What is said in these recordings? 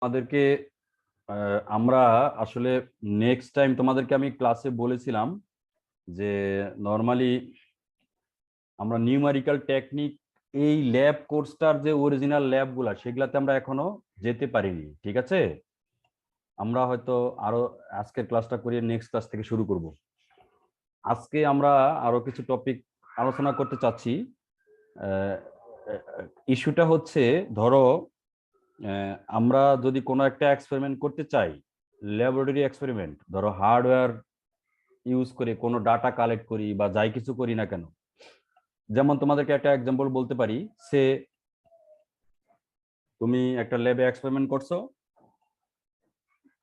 আমাদেরকে আমরা আসলে নেক্সট টাইম তোমাদেরকে আমি ক্লাসে বলেছিলাম যে নরমালি আমরা নিউমেরিক্যাল টেকনিক এই ল্যাব কোর্সটার যে অরিজিনাল ল্যাবগুলা সেগুলাতে আমরা এখনো যেতে পারিনি, ঠিক আছে? আমরা হয়তো আরো আজকের ক্লাসটা করিয়ে নেক্সট ক্লাস থেকে শুরু করব। আজকে আমরা আরো কিছু টপিক আলোচনা করতে চাচ্ছি। ইস্যুটা হচ্ছে, ধরো আমরা যদি কোনো একটা এক্সপেরিমেন্ট করতে চাই, ল্যাবরেটরি এক্সপেরিমেন্ট, ধরো হার্ডওয়্যার ইউজ করে কোনো ডাটা কালেক্ট করি বা যাই কিছু করি না কেন। যেমন তোমাদেরকে একটা এক্সাম্পল বলতে পারি, সে তুমি একটা ল্যাবে এক্সপেরিমেন্ট করছো,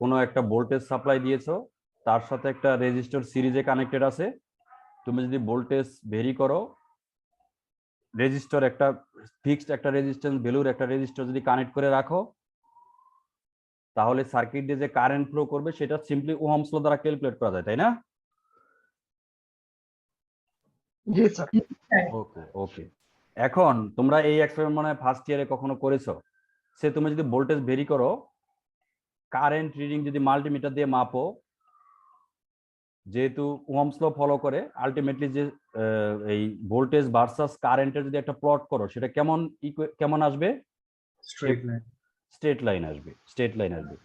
কোনো একটা ভোল্টেজ সাপ্লাই দিয়েছো, তার সাথে একটা রেজিস্টর সিরিজে কানেক্টেড আছে। তুমি যদি ভোল্টেজ ভেরি করো, রেজিস্টর একটা ফিক্সড একটা রেজিস্ট্যান্স ভ্যালুর একটা রেজিস্টর যদি কানেক্ট করে রাখো, তাহলে সার্কিট দিয়ে যে কারেন্ট ফ্লো করবে সেটা সিম্পলি ওহমস ল দ্বারা ক্যালকুলেট করা যায়, তাই না? জি স্যার। ওকে ওকে। এখন তোমরা এই এক্সপেরিমেন্ট মনে হয় ফার্স্ট ইয়ারে কখনো করেছো। সে তুমি যদি ভোল্টেজ ভেরি করো, কারেন্ট রিডিং যদি মাল্টিমিটার দিয়ে মাপো, যেহেতু ওহমস ল ফলো করে, আলটিমেটলি যে এই ভোল্টেজ ভার্সাস কারেন্টের যদি একটা প্লট করো, সেটা কেমন আসবে? Straight line. স্ট্রেট লাইন আসবে, স্ট্রেট লাইন আসবে।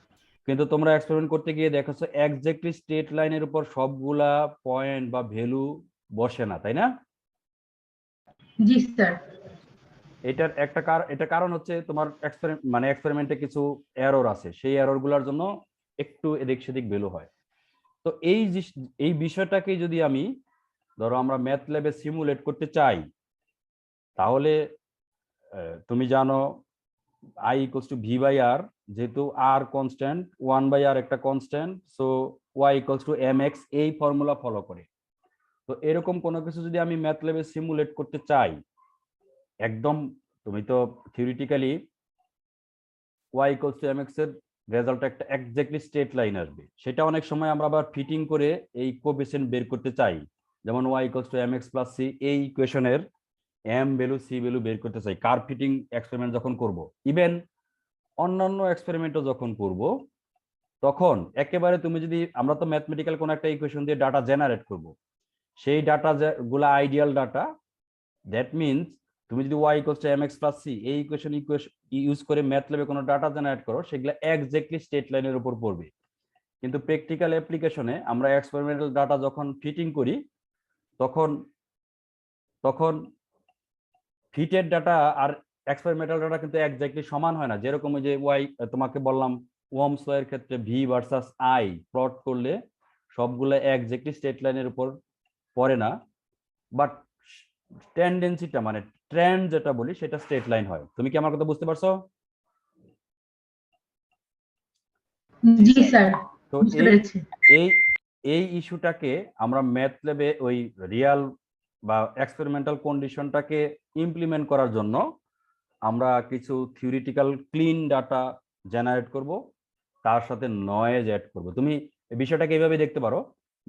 কিন্তু তোমরা এক্সপেরিমেন্ট করতে গিয়ে দেখেছো এক্স্যাক্টলি স্ট্রেট লাইনের উপর সবগুলা পয়েন্ট বা ভ্যালু বসে না, তাই না? জি স্যার। এটার একটা এটা কারণ হচ্ছে তোমার এক্সপেরিমেন্টে কিছু এরর আছে, সেই এরর গুলার জন্য একটু এদিক সেদিক ভ্যালু হয়। তো এই বিষয়টাকে যদি আমি, ধরো আমরা ম্যাথ ল্যাবে সিমুলেট করতে চাই, তাহলে তুমি জানো I equals to V by R, যেহেতু আর কনস্ট্যান্ট, 1/r একটা constant, so y equals to mx, এই ফর্মুলা ফলো করে। তো এরকম কোনো কিছু যদি আমি ম্যাথ ল্যাবে সিমুলেট করতে চাই, একদম তুমি তো theoretically y equals to mx এর রেজাল্ট একটা এক্স্যাক্টলি স্ট্রেট লাইন আসবে। সেটা অনেক সময় আমরা আবার ফিটিং করে এই কোএফিসিয়েন্ট বের করতে চাই, যেমন y equals to mx plus c, এই ইকুয়েশনের m ভ্যালু c ভ্যালু বের করতে চাই কার্ভ ফিটিং এক্সপেরিমেন্ট যখন করব। ইভেন অন্যান্য এক্সপেরিমেন্টও যখন করব, তখন একেবারে তুমি যদি, আমরা তো ম্যাথমেটিক্যাল কোন একটা ইকুয়েশন দিয়ে ডাটা জেনারেট করব, সেই ডাটা গুলা আইডিয়াল ডাটা, দ্যাট মিনস তুমি যদি y equals to mx plus c এই ইকুয়েশন ইউজ করে ম্যাথ ল্যাবে কোনো ডাটা জেনারেট করো, সেগুলো এক্স্যাক্টলি স্ট্রেট লাইনের উপর পড়বে। কিন্তু প্র্যাকটিক্যাল অ্যাপ্লিকেশনে আমরা এক্সপেরিমেন্টাল ডাটা যখন ফিটিং করি, তখন তখন ফিটেড ডাটা আর এক্সপেরিমেন্টাল ডাটা কিন্তু এক্স্যাক্টলি সমান হয় না। যেরকম ওই যে তোমাকে বললাম ওহমস ল এর ক্ষেত্রে ভি ভার্সাস আই প্লট করলে সবগুলো এক্স্যাক্টলি স্ট্রেট লাইনের উপর পড়ে না, বাট টেন্ডেন্সিটা মানে ট্রেন্ড যেটা বলি সেটা স্ট্রেট লাইন হয়। তুমি কি আমার কথা বুঝতে পারছো? জি স্যার, তো বুঝতে পেরেছি। এই এই ইস্যুটাকে আমরা ম্যাথ ল্যাবে ওই রিয়াল বা এক্সপেরিমেন্টাল কন্ডিশনটাকে ইমপ্লিমেন্ট করার জন্য আমরা কিছু থিওরিটিক্যাল ক্লিন ডাটা জেনারেট করব, তার সাথে নয়েজ অ্যাড করব। তুমি এই বিষয়টাকে এইভাবে দেখতে পারো,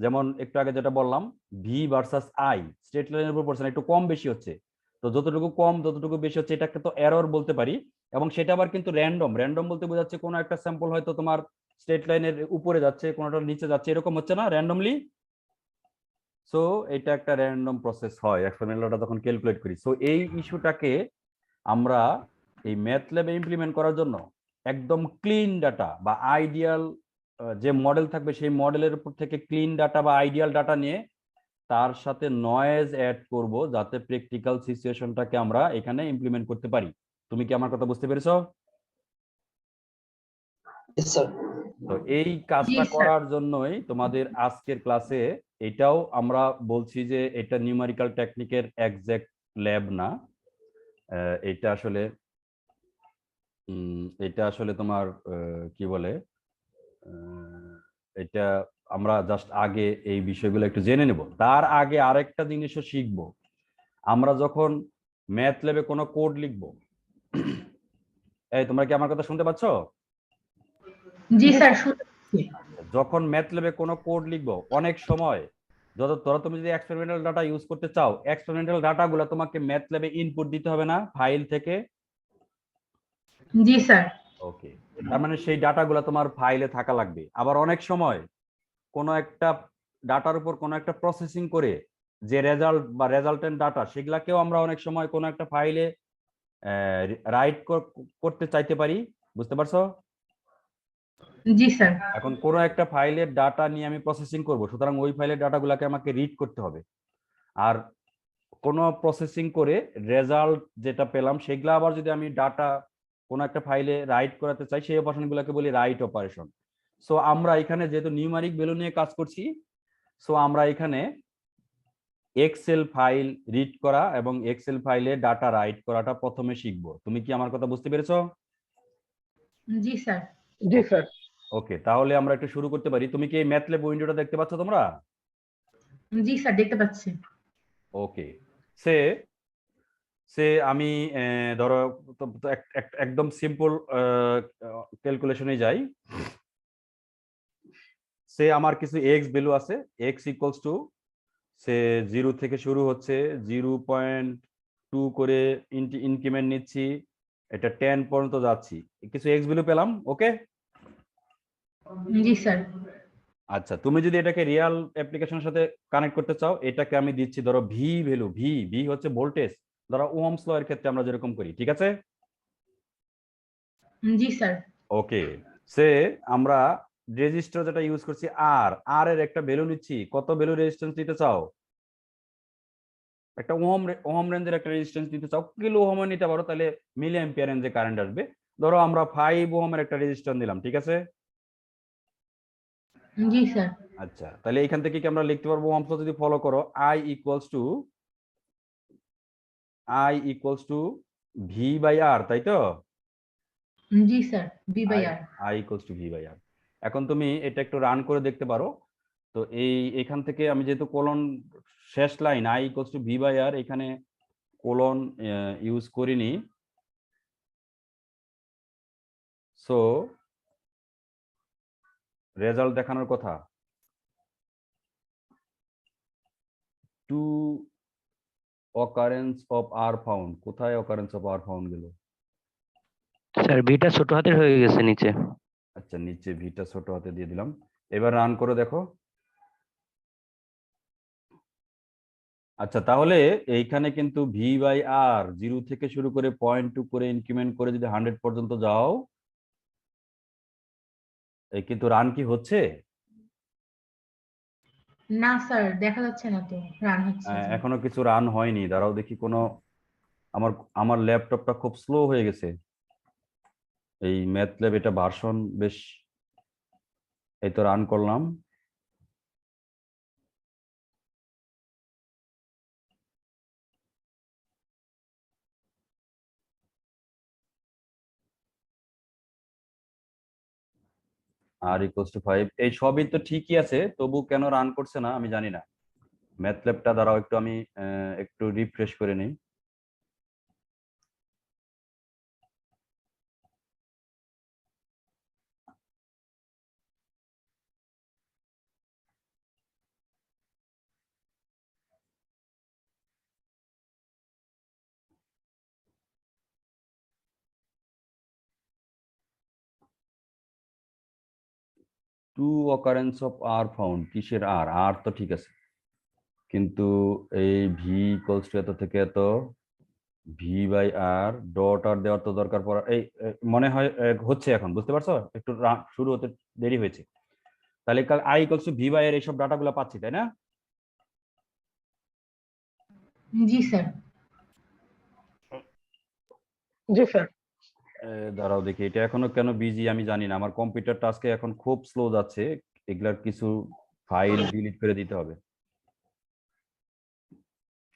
যেমন একটু আগে যেটা বললাম, ভি ভার্সাস আই স্ট্রেট লাইনের উপর পড়ছে না, একটু কম বেশি হচ্ছে। তো যতটুকু কম যতটুকু বেশি হচ্ছে এটাকে তো এরর বলতে পারি। এবং সেটা আবার কিন্তু র্যান্ডম বলতে বোঝাচ্ছে কোনো একটা স্যাম্পল হয়তো তোমার স্ট্রেট লাইনের উপরে যাচ্ছে, কোনোটা নিচে যাচ্ছে, এরকম হচ্ছে না র্যান্ডমলি। সো এটা একটা র্যান্ডম প্রসেস হয় এক্সপেরিমেন্টালটা যখন ক্যালকুলেট করি। সো এই ইস্যুটাকে আমরা এই ম্যাথ ল্যাবে ইমপ্লিমেন্ট করার জন্য একদম ক্লিন ডাটা বা আইডিয়াল যে মডেল থাকবে সেই মডেলের উপর থেকে ক্লিন ডাটা বা আইডিয়াল ডাটা নিয়ে তার সাথে নয়েজ অ্যাড করব, যাতে প্র্যাকটিক্যাল সিচুয়েশনটাকে আমরা এখানে ইমপ্লিমেন্ট করতে পারি। তুমি কি আমার কথা বুঝতে পেরেছো? তো এই কাজটা করার জন্যই তোমাদের আজকের ক্লাসে, এটাও আমরা বলছি যে এটা নিউমেরিক্যাল টেকনিকের এক্সাক্ট ল্যাব না, এটা আসলে তোমার কি বলে, এটা আমরা জাস্ট আগে এই বিষয়গুলো একটু জেনে নেব। তার আগে আরেকটা জিনিসও শিখব। আমরা যখন ম্যাথ ল্যাবে কোনো কোড লিখব, এই তোমরা কি আমার কথা শুনতে পাচ্ছ? জি স্যার, শুনছি। যখন ম্যাথ ল্যাবে কোনো কোড লিখব, অনেক সময় ধরো তুমি যদি এক্সপেরিমেন্টাল ডাটা ইউজ করতে চাও, এক্সপেরিমেন্টাল ডাটাগুলো তোমাকে ম্যাথ ল্যাবে ইনপুট দিতে হবে না ফাইল থেকে? জি স্যার। ওকে, তার মানে সেই ডাটাগুলো তোমার ফাইলে থাকা লাগবে। আবার অনেক সময় কোনো একটা ডাটার উপর কোনো একটা প্রসেসিং করে যে রেজাল্ট বা রেজাল্টেন্ট ডাটা সেগুলাকেও আমরা অনেক সময় কোনো একটা ফাইলে রাইট করতে চাইতে পারি। বুঝতে পারছো? জি স্যার। এখন কোনো একটা ফাইলের ডাটা নিয়ে আমি প্রসেসিং করব, সুতরাং ওই ফাইলের ডাটাগুলোকে আমাকে রিড করতে হবে। আর কোনো প্রসেসিং করে রেজাল্ট যেটা পেলাম সেগুলা আবার যদি আমি ডাটা কোনো একটা ফাইলে রাইট করাতে চাই, সেই অপারেশনগুলোকে বলি রাইট অপারেশন। সো আমরা এখানে যেহেতু নিউমারিক ভ্যালু নিয়ে কাজ করছি, সো আমরা এখানে এক্সেল ফাইল রিড করা এবং এক্সেল ফাইলে ডাটা রাইট করাটা প্রথমে শিখবো। তুমি কি আমার কথা বুঝতে পেরেছো? জি স্যার। জি স্যার। ওকে, তাহলে আমরা একটু শুরু করতে পারি। তুমি কি এই ম্যাথল্যাব উইন্ডোটা দেখতে পাচ্ছ তোমরা? জি স্যার, দেখতে পাচ্ছি। ওকে, সে সে আমি ধরো একদম সিম্পল ক্যালকুলেশনে যাই। সে আমার কিছু এক্স ভ্যালু আছে, এক্স ইকুয়ালস টু সে 0 থেকে শুরু হচ্ছে, 0.2 করে ইনক্রিমেন্ট নিচ্ছি, এটা 10 পর্যন্ত যাচ্ছি, কিছু এক্স ভ্যালু পেলাম। ওকে, জি স্যার। আচ্ছা, তুমি যদি এটাকে রিয়েল অ্যাপ্লিকেশনের সাথে কানেক্ট করতে চাও, এটাকে আমি দিচ্ছি ধরো ভি ভ্যালু, ভি ভি হচ্ছে ভোল্টেজ, ধরো ওহমস ল এর ক্ষেত্রে আমরা যেরকম করি, ঠিক আছে? জি স্যার। ওকে, সে আমরা রেজিস্টার যেটা ইউজ করছি আর আর এর একটা ভ্যালু নিচ্ছি, কত ভ্যালু রেজিস্ট্যান্স দিতে চাও? একটা ওহম রেঞ্জের একটা রেজিস্ট্যান্স দিতে চাও, কিলো ওহমে নিতে পারো, তাহলে মিলি অ্যাম্পিয়ার রেঞ্জে কারেন্ট আসবে। ধরো আমরা 5 ওহমের একটা রেজিস্ট্যান্স দিলাম, ঠিক আছে? জি স্যার। আচ্ছা, তাহলে এখান থেকে কি আমরা লিখতে পারবো, ওহমস ল যদি ফলো করো, I equals to V by R, তাই তো? জি sir, B by R. I equals to V by R. এখন তুমি এটা একটু রান করে দেখতে পারো। তো এখান থেকে আমি যেহেতু কোলন শেষ line I equals to V by R, এখানে কোলন ইউজ করিনি, সো রেজাল্ট দেখানোর কথা। Two occurrence of R found, কোথায় অকারেন্স অফ আর ফাউন্ড গেল? স্যার ভিটা ছোট হাতের হয়ে গেছে নিচে। আচ্ছা, নিচে ভিটা ছোট হাতে দিয়ে দিলাম। এবার রান করে দেখো। আচ্ছা, তাহলে এইখানে কিন্তু ভি বাই আর 0 থেকে শুরু করে 0.2 করে ইনক্রিমেন্ট করে যদি 100 পর্যন্ত যাও, এই কিন্তু রান কি হচ্ছে? না স্যার, দেখা যাচ্ছে না তো রান হচ্ছে যে। এখনো কিছু রান হয়নি, দাঁড়াও দেখি কোনো, আমার আমার ল্যাপটপটা খুব স্লো হয়ে গেছে। এই ম্যাথল্যাব এটা ভার্সন বেশ, এই তো রান করলাম। আর ইকুয়ালস টু 5, এই সবই তো ঠিকই আছে, তবু কেন রান করছে না আমি জানি না। ম্যাথল্যাবটা দ্বারাও একটু আমি একটু রিফ্রেশ করে নিই। Two occurrence of R found, কিসের আর? আর তো ঠিক আছে, কিন্তু এই ভি ইকুয়ালস টু এত থেকে এত, ভি বাই আর ডট আর দেওয়ার তো দরকার পড়া, এই মনে হয় হচ্ছে, এখন বুঝতে পারছো, একটু শুরু হতে দেরি হয়েছে। তাহলে কাল I equals to V by এর এইসব ডাটাগুলো পাচ্ছি, তাই না? জি স্যার। জি স্যার। দাঁড়াও দেখি, এটা এখনো কেন বিজি আমি জানি না, আমার কম্পিউটারটা আজকে এখন খুব স্লো যাচ্ছে, এগুলার কিছু ফাইল ডিলিট করে দিতে হবে।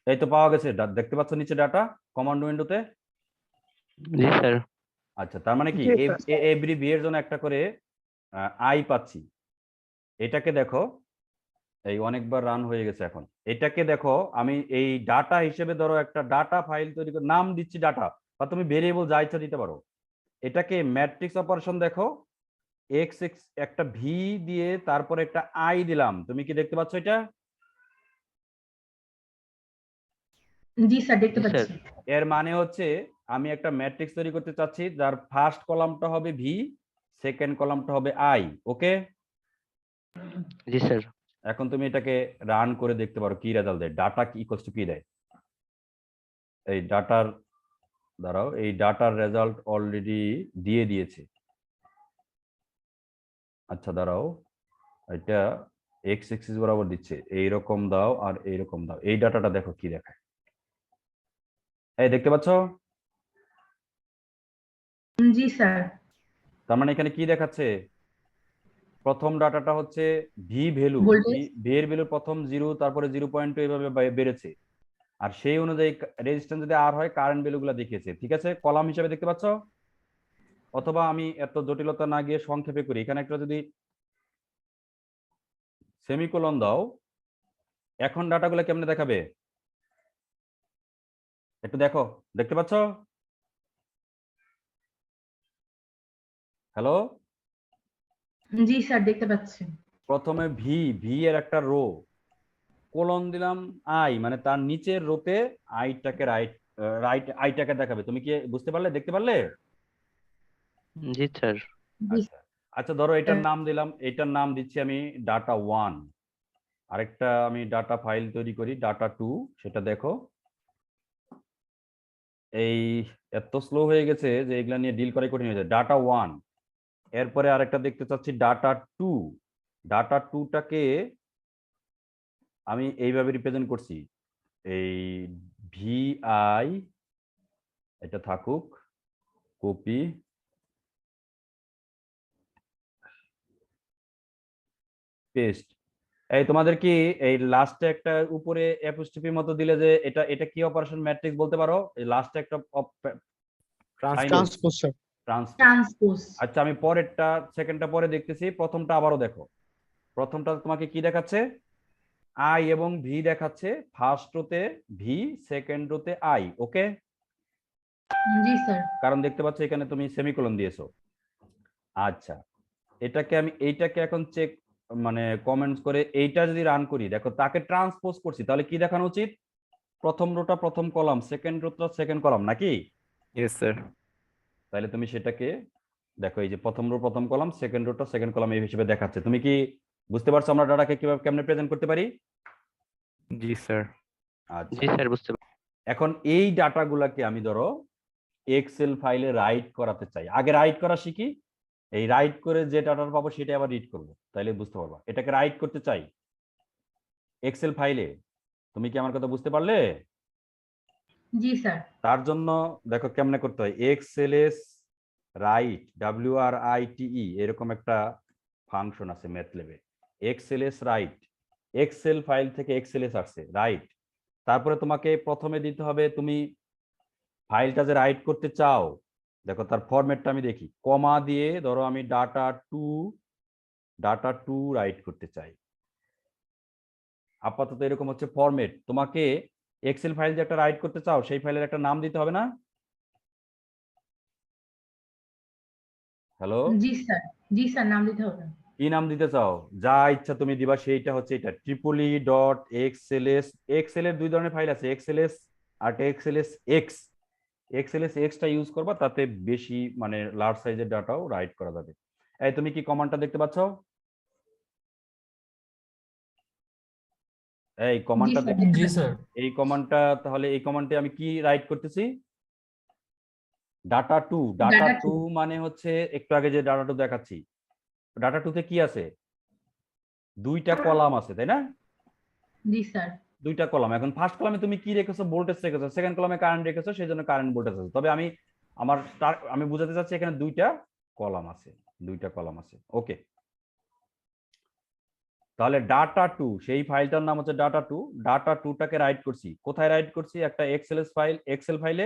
এই তো পাওয়া গেছে, দেখতে পাচ্ছ নিচে ডাটা কমান্ড উইন্ডোতে? জি স্যার। আচ্ছা, তার মানে কি জি স্যার। এভরি বি এর জন্য একটা করে আই পাচ্ছি। এটাকে দেখো, এই অনেকবার রান হয়ে গেছে। এখন এটাকে দেখো, আমি এই ডাটা হিসেবে ধরো একটা ডাটা ফাইল তৈরি করে নাম দিচ্ছি ডাটা, বা তুমি ভেরিয়েবল যা ইচ্ছা দিতে পারো। এটাকে ম্যাট্রিক্স অপারেশন দেখো, এক্স এক্স একটা ভি দিয়ে তারপরে একটা আই দিলাম, তুমি কি দেখতে পাচ্ছ এটা? জি স্যার, দেখতে জি স্যার। পাচ্ছি। এর মানে হচ্ছে আমি একটা ম্যাট্রিক্স তৈরি করতে চাচ্ছি যার ফার্স্ট কলামটা হবে ভি, সেকেন্ড কলামটা হবে আই। ওকে, জি স্যার। এখন তুমি এটাকে রান করে দেখতে পারো কি রেজাল্ট দেয়, ডাটা কি ইকুয়ালস টু কি দেয়। এই ডাটার দাঁড়াও, এই ডাটার রেজাল্ট অলরেডি দিয়ে দিয়েছে। আচ্ছা দাঁড়াও, এটা এক্স এক্সিস বরাবর দিচ্ছে, এইরকম দাও আর এইরকম দাও, এই ডাটাটা দেখো কি দেখায়। এই দেখতে পাচ্ছ? জি স্যার। তার মানে এখানে কি দেখাচ্ছে, প্রথম ডাটাটা হচ্ছে ভি ভ্যালু, ভোল্টেজ। ভি এর ভ্যালু প্রথম 0, তারপরে 0.2 এইভাবে বেড়েছে, আর সেই অনুযায়ী রেজিস্ট্যান্স যদি আর হয় কারেন্ট ভ্যালুগুলো দেখিয়েছে। ঠিক আছে, কলাম হিসেবে দেখতে পাচ্ছ? অথবা আমি এত জটিলতা না গিয়ে সংক্ষেপে করি, এখানে একটা যদি সেমিকোলন দাও, এখন ডাটাগুলো কেমনে দেখাবে একটু দেখো, দেখতে পাচ্ছ? হ্যালো, জি স্যার, দেখতে পাচ্ছি। প্রথমে ভি, ভি এর একটা রো, কোলন দিলাম আই, মানে তার নিচের রোতে আইটাকে আইটাকে দেখাবে। তুমি কি বুঝতে পারলে, দেখতে পারলে? জি স্যার। জি আচ্ছা আচ্ছা, ধরো এটার স্যার। নাম দিলাম, এটার নাম দিচ্ছি আমি ডাটা 1। আরেকটা আমি ডাটা ফাইল তৈরি করি ডাটা 2, সেটা দেখো। এই এত স্লো হয়ে গেছে যে এগুলা নিয়ে ডিল করাই কঠিন হয়ে যায়। ডাটা 1, এরপরে আরেকটা দেখতে চাচ্ছি ডাটা 2। ডাটা 2টাকে আমি এইভাবে রিপ্রেজেন্ট করছি, এই ভিআই, এটা থাকুক, কপি পেস্ট। এই তোমাদের কি এই লাস্টে একটা উপরে অ্যাপোস্ট্রোফি মতো দিলে যে এটা এটা কি অপারেশন ম্যাট্রিক্স বলতে পারো? এই লাস্টে একটা ট্রান্সপোজ স্যার। ট্রান্সপোজ। আচ্ছা, আমি পরেরটা সেকেন্ডটা পরে দেখতেছি, প্রথমটা আবারও দেখো। প্রথমটা তোমাকে কি দেখাচ্ছে, আই এবং ভি দেখাচ্ছে, ফার্স্ট রোতে ভি, সেকেন্ড রোতে আই। ওকে, জি স্যার। কারণ দেখতে পাচ্ছ এখানে তুমি সেমিকোলন দিয়েছো। আচ্ছা, এটাকে আমি এইটাকে এখন চেক, মানে কমেন্টস করে এইটা যদি রান করি, দেখো তাকে ট্রান্সপোজ করছি, তাহলে কি দেখানো উচিত, প্রথম রোটা প্রথম কলাম, সেকেন্ড রোটা সেকেন্ড কলাম, নাকি? Yes sir. তাহলে তুমি সেটাকে দেখো, এই যে প্রথম রো প্রথম কলাম, সেকেন্ড রোটা সেকেন্ড কলাম এই হিসেবে দেখাচ্ছে। তুমি কি বুঝতে পারছো আমরা ডাটাকে কিভাবে কেমনে প্রেজেন্ট করতে পারি? জি স্যার। আচ্ছা, জি স্যার, বুঝতে পারছি। এখন এই ডাটাগুলাকে আমি ধরো এক্সেল ফাইলে রাইট করাতে চাই। আগে রাইট করা শিখি, এই রাইট করে যে ডাটাটা পাবো সেটা আবার রিড করবো, তাইলে বুঝতে পারবা। এটাকে রাইট করতে চাই এক্সেল ফাইলে, তুমি কি আমার কথা বুঝতে পারলে? জি স্যার। তার জন্য দেখো কেমনে করতে হয়, এক্সএলএস রাইট, WRITE, এরকম একটা ফাংশন আছে ম্যাথল্যাবে, এক্সএলএস রাইট, এক্সেল ফাইল থেকে এক্সএলএস আসছে রাইট। তারপরে তোমাকে প্রথমে দিতে হবে, তুমি ফাইলটা যে রাইট করতে চাও, দেখো তার ফরম্যাটটা আমি দেখি, কমা দিয়ে ধরো আমি ডাটা টু রাইট করতে চাই। আপাতত এরকম হচ্ছে ফরম্যাট। তোমাকে এক্সেল ফাইল যে একটা রাইট করতে চাও, সেই ফাইলের একটা নাম দিতে হবে না? হ্যালো, জি স্যার। জি স্যার, নাম দিতে হবে। কি নাম দিতে চাও? যা ইচ্ছা তুমি দিবা, সেইটা হচ্ছে এটা tripoli.xls। এক্সেল এর দুই ধরনের ফাইল আছে, এক্সএলএস আর এক্সএলএস এক্স। এক্সএলএস এক্সটা ইউজ করবা, তাতে বেশি মানে লার্জ সাইজের ডাটাও রাইট করা যাবে। এই তুমি কি কমান্ডটা দেখতে পাচ্ছ? এই জি কমান্ডটা স্যার, দেখতে জি পাচ্ছি। স্যার। এই কমান্ডটা, তাহলে এই কমান্ডে আমি কি রাইট করতেছি, data two. Data data two 2। মানে হচ্ছে একটু আগে যে ডাটা টু দেখাচ্ছি, ডাটা টুতে কি আছে, দুইটা কলাম আছে, তাই না? জি স্যার। দুইটা কলাম। এখন ফার্স্ট কলামে তুমি কি রেখেছো, ভোল্টেজ রেখেছো, সেকেন্ড কলামে কারেন্ট রেখেছো, সেই জন্য কারেন্ট ভোল্টেজ আছে। তবে আমি আমি বুঝাতে চাচ্ছি এখানে দুইটা কলাম আছে, দুইটা কলাম আছে। ওকে, তাহলে ডাটা টু, সেই ফাইলটার নাম হচ্ছে ডাটা টু। ডাটা টুটাকে রাইট করছি, কোথায় রাইট করছি, একটা এক্সএলএস ফাইল, এক্সেল ফাইলে।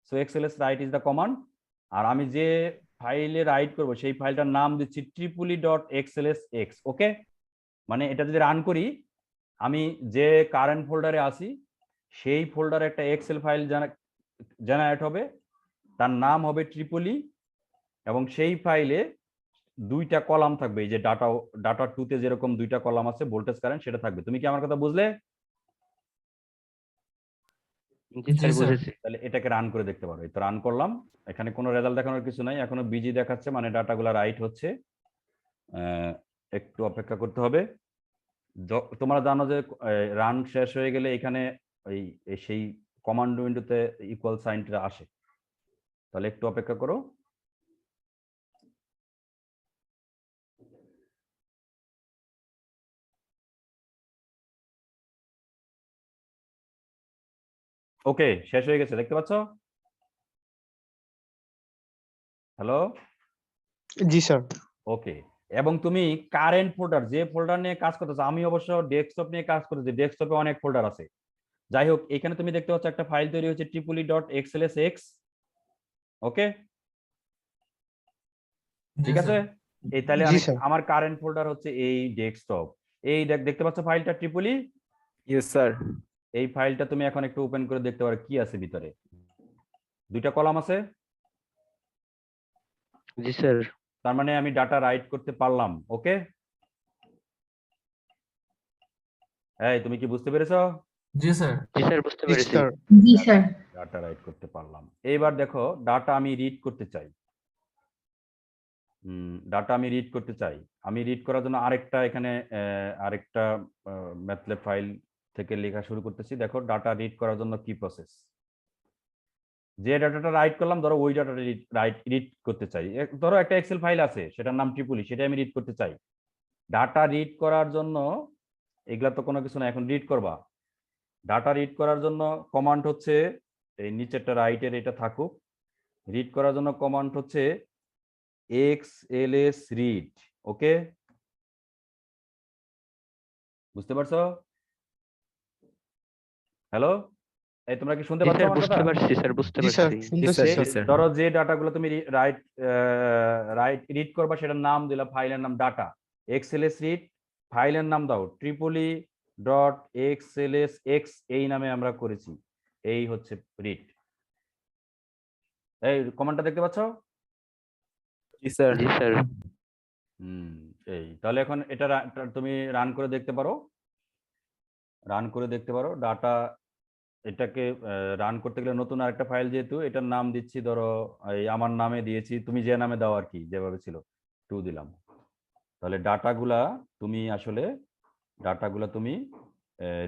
So XLS write is the command. আর আমি যে ফাইলে রাইট করব সেই ফাইলটার নাম দিচ্ছি tripoli.xlsx। ওকে, মানে এটা যদি রান করি, আমি যে কারেন্ট ফোল্ডারে আছি সেই ফোল্ডারে একটা এক্সেল ফাইল জেনারেট হবে, তার নাম হবে ট্রিপলি, এবং সেই ফাইলে দুইটা কলাম থাকবে, এই যে ডাটা টুতে যেরকম দুইটা কলাম আছে ভোল্টেজ কারেন্ট, সেটা থাকবে। তুমি কি আমার কথা বুঝলে? জি স্যার বুঝেছি। তাহলে এটাকে রান করে দেখতে পারো। এই তো রান করলাম, এখানে কোনো রেজাল্ট দেখানোর কিছু নাই, এখনো বিজি দেখাচ্ছে, মানে ডাটাগুলো রাইট হচ্ছে। একটু অপেক্ষা করতে হবে। তোমরা জানো যে রান শেষ হয়ে গেলে এখানে সেই কমান্ড উইন্ডোতে ইকুয়াল সাইনটা আসে। তাহলে একটু অপেক্ষা করো। ওকে, শেষ হয়ে গেছে, দেখতে পাচ্ছ? হ্যালো। জি স্যার। ওকে, এবং তুমি কারেন্ট ফোল্ডার, যে ফোল্ডার নিয়ে কাজ করতেছো, আমি অবশ্য ডেস্কটপ নিয়ে কাজ করতেছি, ডেস্কটপে অনেক ফোল্ডার আছে। যাই হোক, এখানে তুমি দেখতে পাচ্ছ একটা ফাইল তৈরি হয়েছে tripoli.xlsx। ওকে, ঠিক আছে। এই তাহলে জি আমি স্যার। আমার কারেন্ট ফোল্ডার হচ্ছে এই ডেস্কটপ। এই দেখতে পাচ্ছ ফাইলটা ট্রিপলি। Yes, sir. এই ফাইলটা তুমি এখন একটু ওপেন করে দেখতে পারো কি আছে ভিতরে। দুইটা কলাম আছে, জি স্যার। তার মানে আমি ডাটা রাইট করতে পারলাম। ওকে, এই তুমি কি বুঝতে পেরেছো? জি স্যার বুঝতে জি পেরেছি। স্যার। জি স্যার। ডাটা রাইট করতে পারলাম। এইবার দেখো, ডাটা আমি রিড করতে চাই। ডাটা আমি রিড করতে চাই। আমি রিড করার জন্য আরেকটা এখানে আরেকটা ম্যাথল্যাব ফাইল থেকে লেখা শুরু করতেছি। দেখো, ডাটা রিড করার জন্য কি প্রসেস। যে ডাটাটা রাইট করলাম, ধরো ওই ডাটাটা রিড করতে চাই। ধরো একটা এক্সেল ফাইল আছে, সেটার নাম ট্রিপলি, সেটা আমি রিড করতে চাই। ডাটা রিড করার জন্য এগুলা তো কোনো কিছু না, এখন রিড করবা। ডাটা রিড করার জন্য কমান্ড হচ্ছে এই নিচেরটা, রাইটের এটা থাকুক। রিড করার জন্য কমান্ড হচ্ছে xls read। ওকে, বুঝতে পারছো? হ্যালো, এই তোমরা কি শুনতে জি পাচ্ছ স্যার আমার কথা? বুঝতে পারছি স্যার, বুঝতে জি স্যার, পারছি। শুনতেছি Yes, স্যার। sir. ধরো যে ডাটাগুলো তুমি রাইট রিড করবা, সেটার নাম দিলা, ফাইলের নাম ডাটা xls read। ফাইলের নাম দাও tripoli.xlsx, এই নামে আমরা করেছি। এই হচ্ছে রিড। এই কমান্ডটা দেখতে পাচ্ছ? Yes, sir. জি স্যার। হুম, এই তাহলে এখন এটা তুমি রান করে দেখতে পারো। রান করে দেখতে পারো ডাটা। এটাকে রান করতে গেলে নতুন আরেকটা ফাইল, যেহেতু এটার নাম দিচ্ছি, ধরো এই আমার নামে দিয়েছি, তুমি যে নামে দাও আর কি, যেভাবে ছিল 2 দিলাম। তাহলে ডাটাগুলা তুমি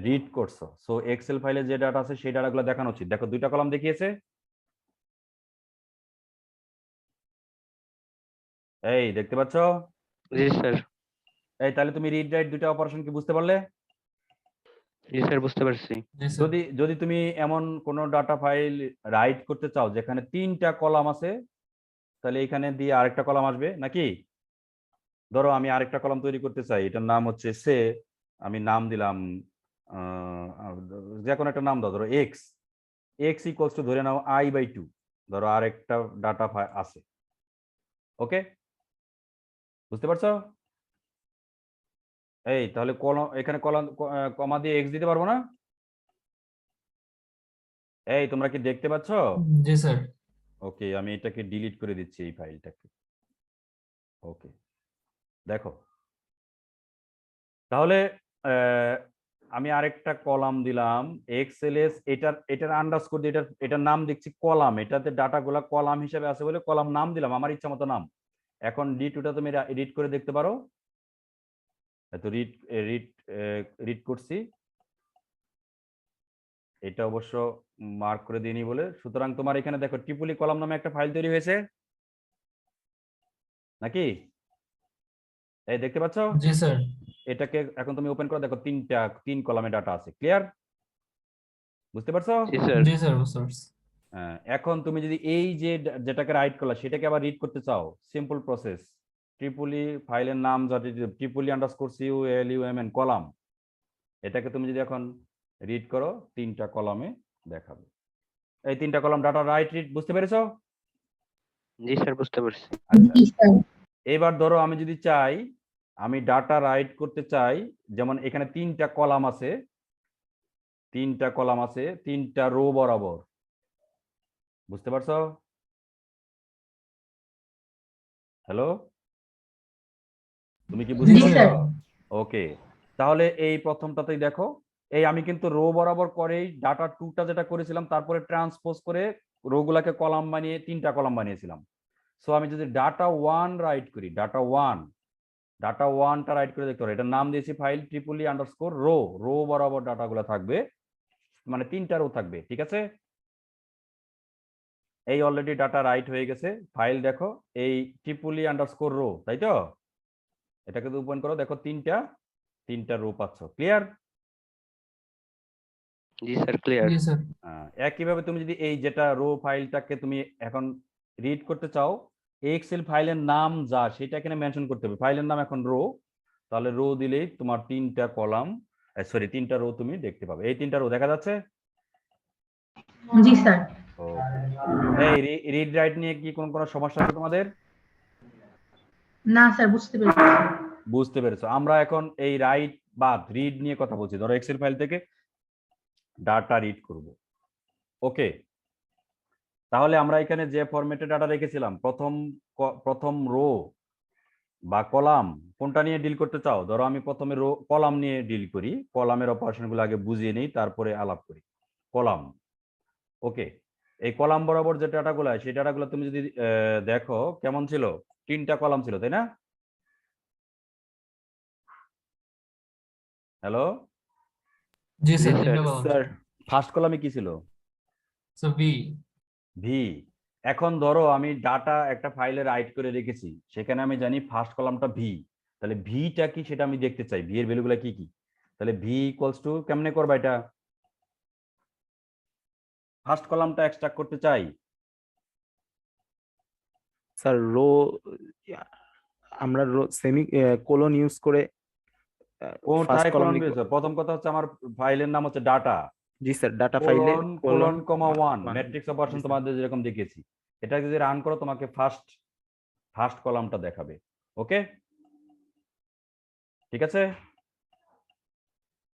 রিড করছো। সো এক্সেল ফাইলে যে ডাটা আছে সেই ডাটাগুলো দেখানো উচিত। দেখো, দুইটা কলাম দেখিয়েছে। এই দেখতে পাচ্ছ? জি স্যার। এই তাহলে তুমি রিড রাইট দুইটা অপারেশন কি বুঝতে পারলে? জি স্যার বুঝতে পারছি। যদি যদি তুমি এমন কোন ডাটা ফাইল রাইট করতে চাও যেখানে 3টা কলাম আছে, তাহলে এখানে দিয়ে আরেকটা কলাম আসবে নাকি? ধরো আমি আরেকটা কলাম তৈরি করতে চাই, এটার নাম হচ্ছে সে, আমি নাম দিলাম যে কোনো একটা নাম দাও, ধরো এক্স। এক্স ইকুয়ালস টু ধরে নাও i/2। ধরো আরেকটা ডাটা আছে। ওকে, বুঝতে পারছো? এই তাহলে কলম, এখানে কলাম কমা দিয়ে এক্স দিতে পারবো না? এই তোমরা কি দেখতে পাচ্ছ? জি স্যার। ওকে, আমি এটাকে ডিলিট করে দিচ্ছি, এই ফাইলটাকে। ওকে, দেখো তাহলে আমি আরেকটা কলাম দিলাম xls, এটার আন্ডারস্কোর দিয়ে এটার নাম দিচ্ছি কলাম। এটাতে ডাটাগুলা কলাম হিসেবে আছে বলে কলাম নাম দিলাম, আমার ইচ্ছা মতো নাম। এখন d2টা তুমি এডিট করে দেখতে পারো। তো রিড রিড রিড করছি, এটা অবশ্য মার্ক করে দিইনি বলে। সুতরাং তোমার এখানে দেখো ট্রিপলি কলাম নামে একটা ফাইল তৈরি হয়েছে নাকি? এই দেখতে পাচ্ছ? জি স্যার। এটাকে এখন তুমি ওপেন করে দেখো, 3 কলামে ডাটা আছে। ক্লিয়ার? বুঝতে পারছো? জি স্যার। জি স্যার বুঝতে পারছি। এখন তুমি যদি এই যে যেটাকে রাইট করলা সেটাকে আবার রিড করতে চাও, সিম্পল প্রসেস। ট্রিপলি ফাইলের নাম tripoli_cum কলাম, এটাকে তুমি যদি এখন রিড করো, 3টা কলামে দেখাবে। এই 3টা কলাম ডাটা রাইট রিড, বুঝতে পেরেছো? জি স্যার বুঝতে পারছি। আচ্ছা, জি স্যার। এবার ধরো আমি যদি চাই, আমি ডাটা রাইট করতে চাই, যেমন এখানে 3টা কলাম আছে, 3টা রো বরাবর। বুঝতে পারছো? হ্যালো, তুমি কি জি বুঝতে জি পারছো? স্যার। ওকে, তাহলে এই প্রথমটাতেই দেখো, এই আমি কিন্তু রো বরাবর করেই ডাটা 2টা যেটা করেছিলাম তারপরে ট্রান্সপোজ করে রো গুলাকে কলাম বানিয়ে 3টা কলাম বানিয়েছিলাম। সো আমি যদি ডাটা 1 রাইট করি, ডাটা 1টা রাইট করে দেখতে পারো, এটার নাম দিয়েছি ফাইল triply_row, রো বরাবর ডাটাগুলো থাকবে, মানে 3টা রো থাকবে, ঠিক আছে। এই অলরেডি ডাটা রাইট হয়ে গেছে, ফাইল দেখো এই triply_row, তাই তো? এটাকে তো ওপেন করো, দেখো 3টা রো পাচ্ছ, ক্লিয়ার? জি স্যার, ক্লিয়ার। জি স্যার। একইভাবে তুমি যদি এই যেটা রো ফাইলটাকে তুমি এখন রিড করতে চাও, এক্সেল ফাইলের নাম যা সেটা এখানে মেনশন করতে হবে। ফাইলের নাম এখন রো, তাহলে রো দিলেই তোমার 3টা কলাম, সরি 3টা রো তুমি দেখতে পাবে। এই 3টা রো দেখা যাচ্ছে? জি স্যার। এই রিড রাইট নিয়ে কি কোনো সমস্যা আছে তোমাদের? না স্যার, বুঝতে পেরেছি। বুঝতে পেরেছো। আমরা এখন এই রাইট বাদ রিড নিয়ে কথা বলছি। ধরো এক্সেল ফাইল থেকে ডাটা রিড করব, ওকে। তাহলে আমরা এখানে যে ফরম্যাটে ডাটা রেখেছিলাম, প্রথম রো বা কলাম কোনটা নিয়ে ডিল করতে চাও? ধরো আমি প্রথমে রো কলাম নিয়ে ডিল করি, কলামের অপারেশনগুলো আগে বুঝিয়ে নেই, তারপরে আলাপ করি। কলাম, ওকে। এই কলাম বরাবর যে ডাটাগুলো সেই ডাটাগুলো তুমি যদি দেখো কেমন ছিল, 3টা কলাম ছিল, তাই না? হ্যালো, জি Yes, স্যার, sir. তিনটা কলাম। Sir. ফার্স্ট কলামে কি ছিল? So V. ভি। এখন ধরো আমি ডাটা একটা ফাইলে রাইট করে রেখেছি, সেখানে আমি জানি ফার্স্ট কলামটা ভি, তাহলে ভিটা কি সেটা আমি দেখতে চাই, ভি এর ভ্যালুগুলো কি কি। তাহলে ভি ইকুয়ালস টু কেমনে করবা এটা? ফার্স্ট কলামটা এক্সট্রাক্ট করতে চাই, স্যার রো আমরা রো সেমি কোলন ইউজ করে ফার্স্ট কোথায় কলাম কোলন লিখব। পেয়েছো? প্রথম কথা হচ্ছে আমার ফাইলের নাম হচ্ছে ডাটা, জি স্যার, ডাটা ফাইলে কোলন কমা 1 ম্যাট্রিক্স অপারেশন তোমাদের যেরকম দেখিয়েছি, এটা যদি রান করো তোমাকে ফার্স্ট কলামটা দেখাবে, ওকে, ঠিক আছে,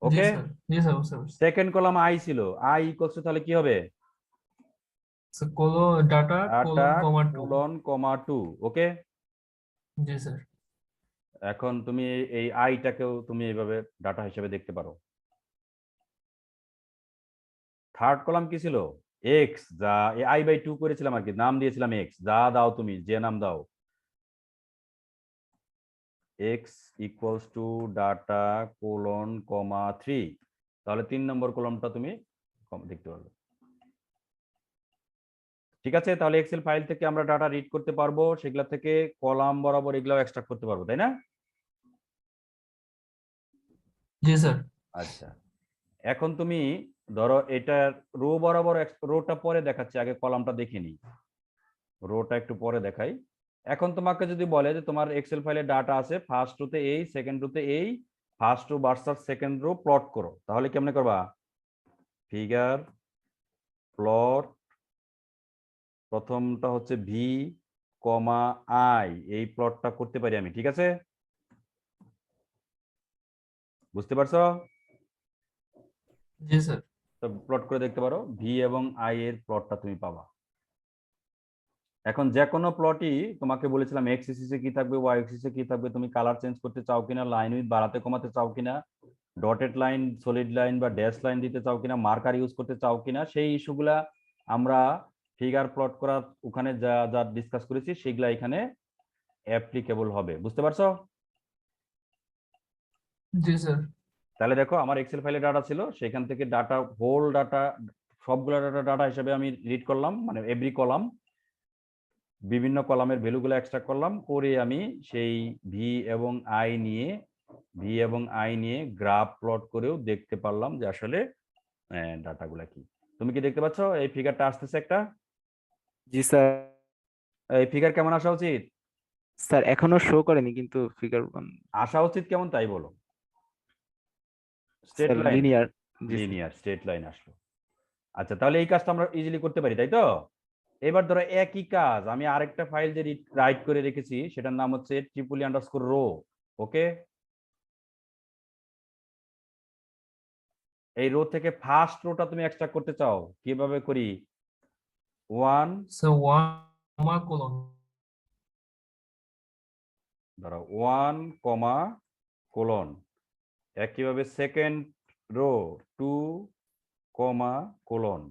জি ওকে। স্যার, জি স্যার, বুঝতে পারছি। সেকেন্ড কলাম আই ছিল, আই ইকুয়ালস টু তাহলে কি হবে? সো ডাটা ডাটা কমা 2। কোলন কমা 2, ওকে। জি স্যার। এখন তুমি এই আইটাকেও তুমি এইভাবে ডাটা হিসেবে দেখতে পারো। থার্ড কলাম কি ছিল? এক্স, যা i/2 করেছিলাম আর কি, নাম দিয়েছিলাম এক্স, যা দাও তুমি যে নাম দাও, X equals to data colon comma 3, তাহলে 3 নম্বর কলামটা তুমি দেখতে পারবে, ঠিক আছে। তাহলে এক্সেল ফাইল থেকে আমরা ডাটা রিড করতে পারবো, সেগুলা থেকে কলাম বরাবর এগুলাও এক্সট্রাক্ট করতে পারবো, তাই না? জি স্যার। আচ্ছা, এখন তুমি ধরো এটা রো বরাবর, রোটা পরে দেখাচ্ছি, আগে কলামটা দেখে নিই, রোটা একটু পরে দেখাই। এখন তোমাকে যদি বলে যে তোমার এক্সেল ফাইলে ডাটা আছে, ফার্স্ট রোতে এই, সেকেন্ড রোতে এই, first row versus second rho plot করো, তাহলে কেমনে করবা? ফিগার প্লট, প্রথমটা হচ্ছে ভি কমা আই, এই প্লটটা করতে পারি আমি, ঠিক আছে, বুঝতে পারছো? জি স্যার। তো প্লট করে দেখতে পারো, ভি এবং আই এর প্লটটা তুমি পাবা। এখন যে কোনো প্লটই তোমাকে বলেছিলাম এক্স এক্সিসে কি থাকবে, ওয়াই এক্সিসে কি থাকবে, তুমি কালার চেঞ্জ করতে চাও কিনা, লাইন উইথ বাড়াতে কমাতে চাও কিনা, ডটেড লাইন, সলিড লাইন বা ড্যাশ লাইন দিতে চাও কিনা, মার্কার ইউজ করতে চাও কিনা, সেই ইস্যুগুলা আমরা ফিগার প্লট করা ওখানে যা যা ডিসকাস করেছি সেগুলা এখানে অ্যাপ্লিকেবল হবে, বুঝতে পারছো? জি স্যার। তাহলে দেখো আমার এক্সেল ফাইলে ডাটা ছিল, সেখান থেকে ডাটা হোল ডাটা সবগুলা ডাটা হিসেবে আমি রিড করলাম, মানে এভরি কলাম, বিভিন্ন কলামের ভ্যালুগুলো এক্সট্রাক্ট করলাম, করে আমি সেই ভি এবং আই নিয়ে গ্রাফ প্লট করেও দেখতে পারলাম যে আসলে ডাটাগুলা কি। তুমি কি দেখতে পাচ্ছ এই ফিগারটা আসতেছে একটা? জি স্যার। এই ফিগার কেমন আসা উচিত? স্যার এখনো শো করেনি কিন্তু ফিগার আসা উচিত কেমন তাই বলো? Straight sir line, linear. Linear straight line আসলো। আচ্ছা, তাহলে এই কাজটা আমরা ইজিলি করতে পারি, তাই তো? এবার ধরো একই কাজ আমি আরেকটা ফাইল যে রাইট করে রেখেছি, সেটার নাম হচ্ছে triply_row, ওকে। এই রো থেকে ফার্স্ট রোটা তুমি এক্সট্রাক্ট করতে চাও, কিভাবে করি? 1, সো 1 কমা কোলন। ধরো 1 কমা কোলন, একইভাবে সেকেন্ড রো 2 কমা কোলন,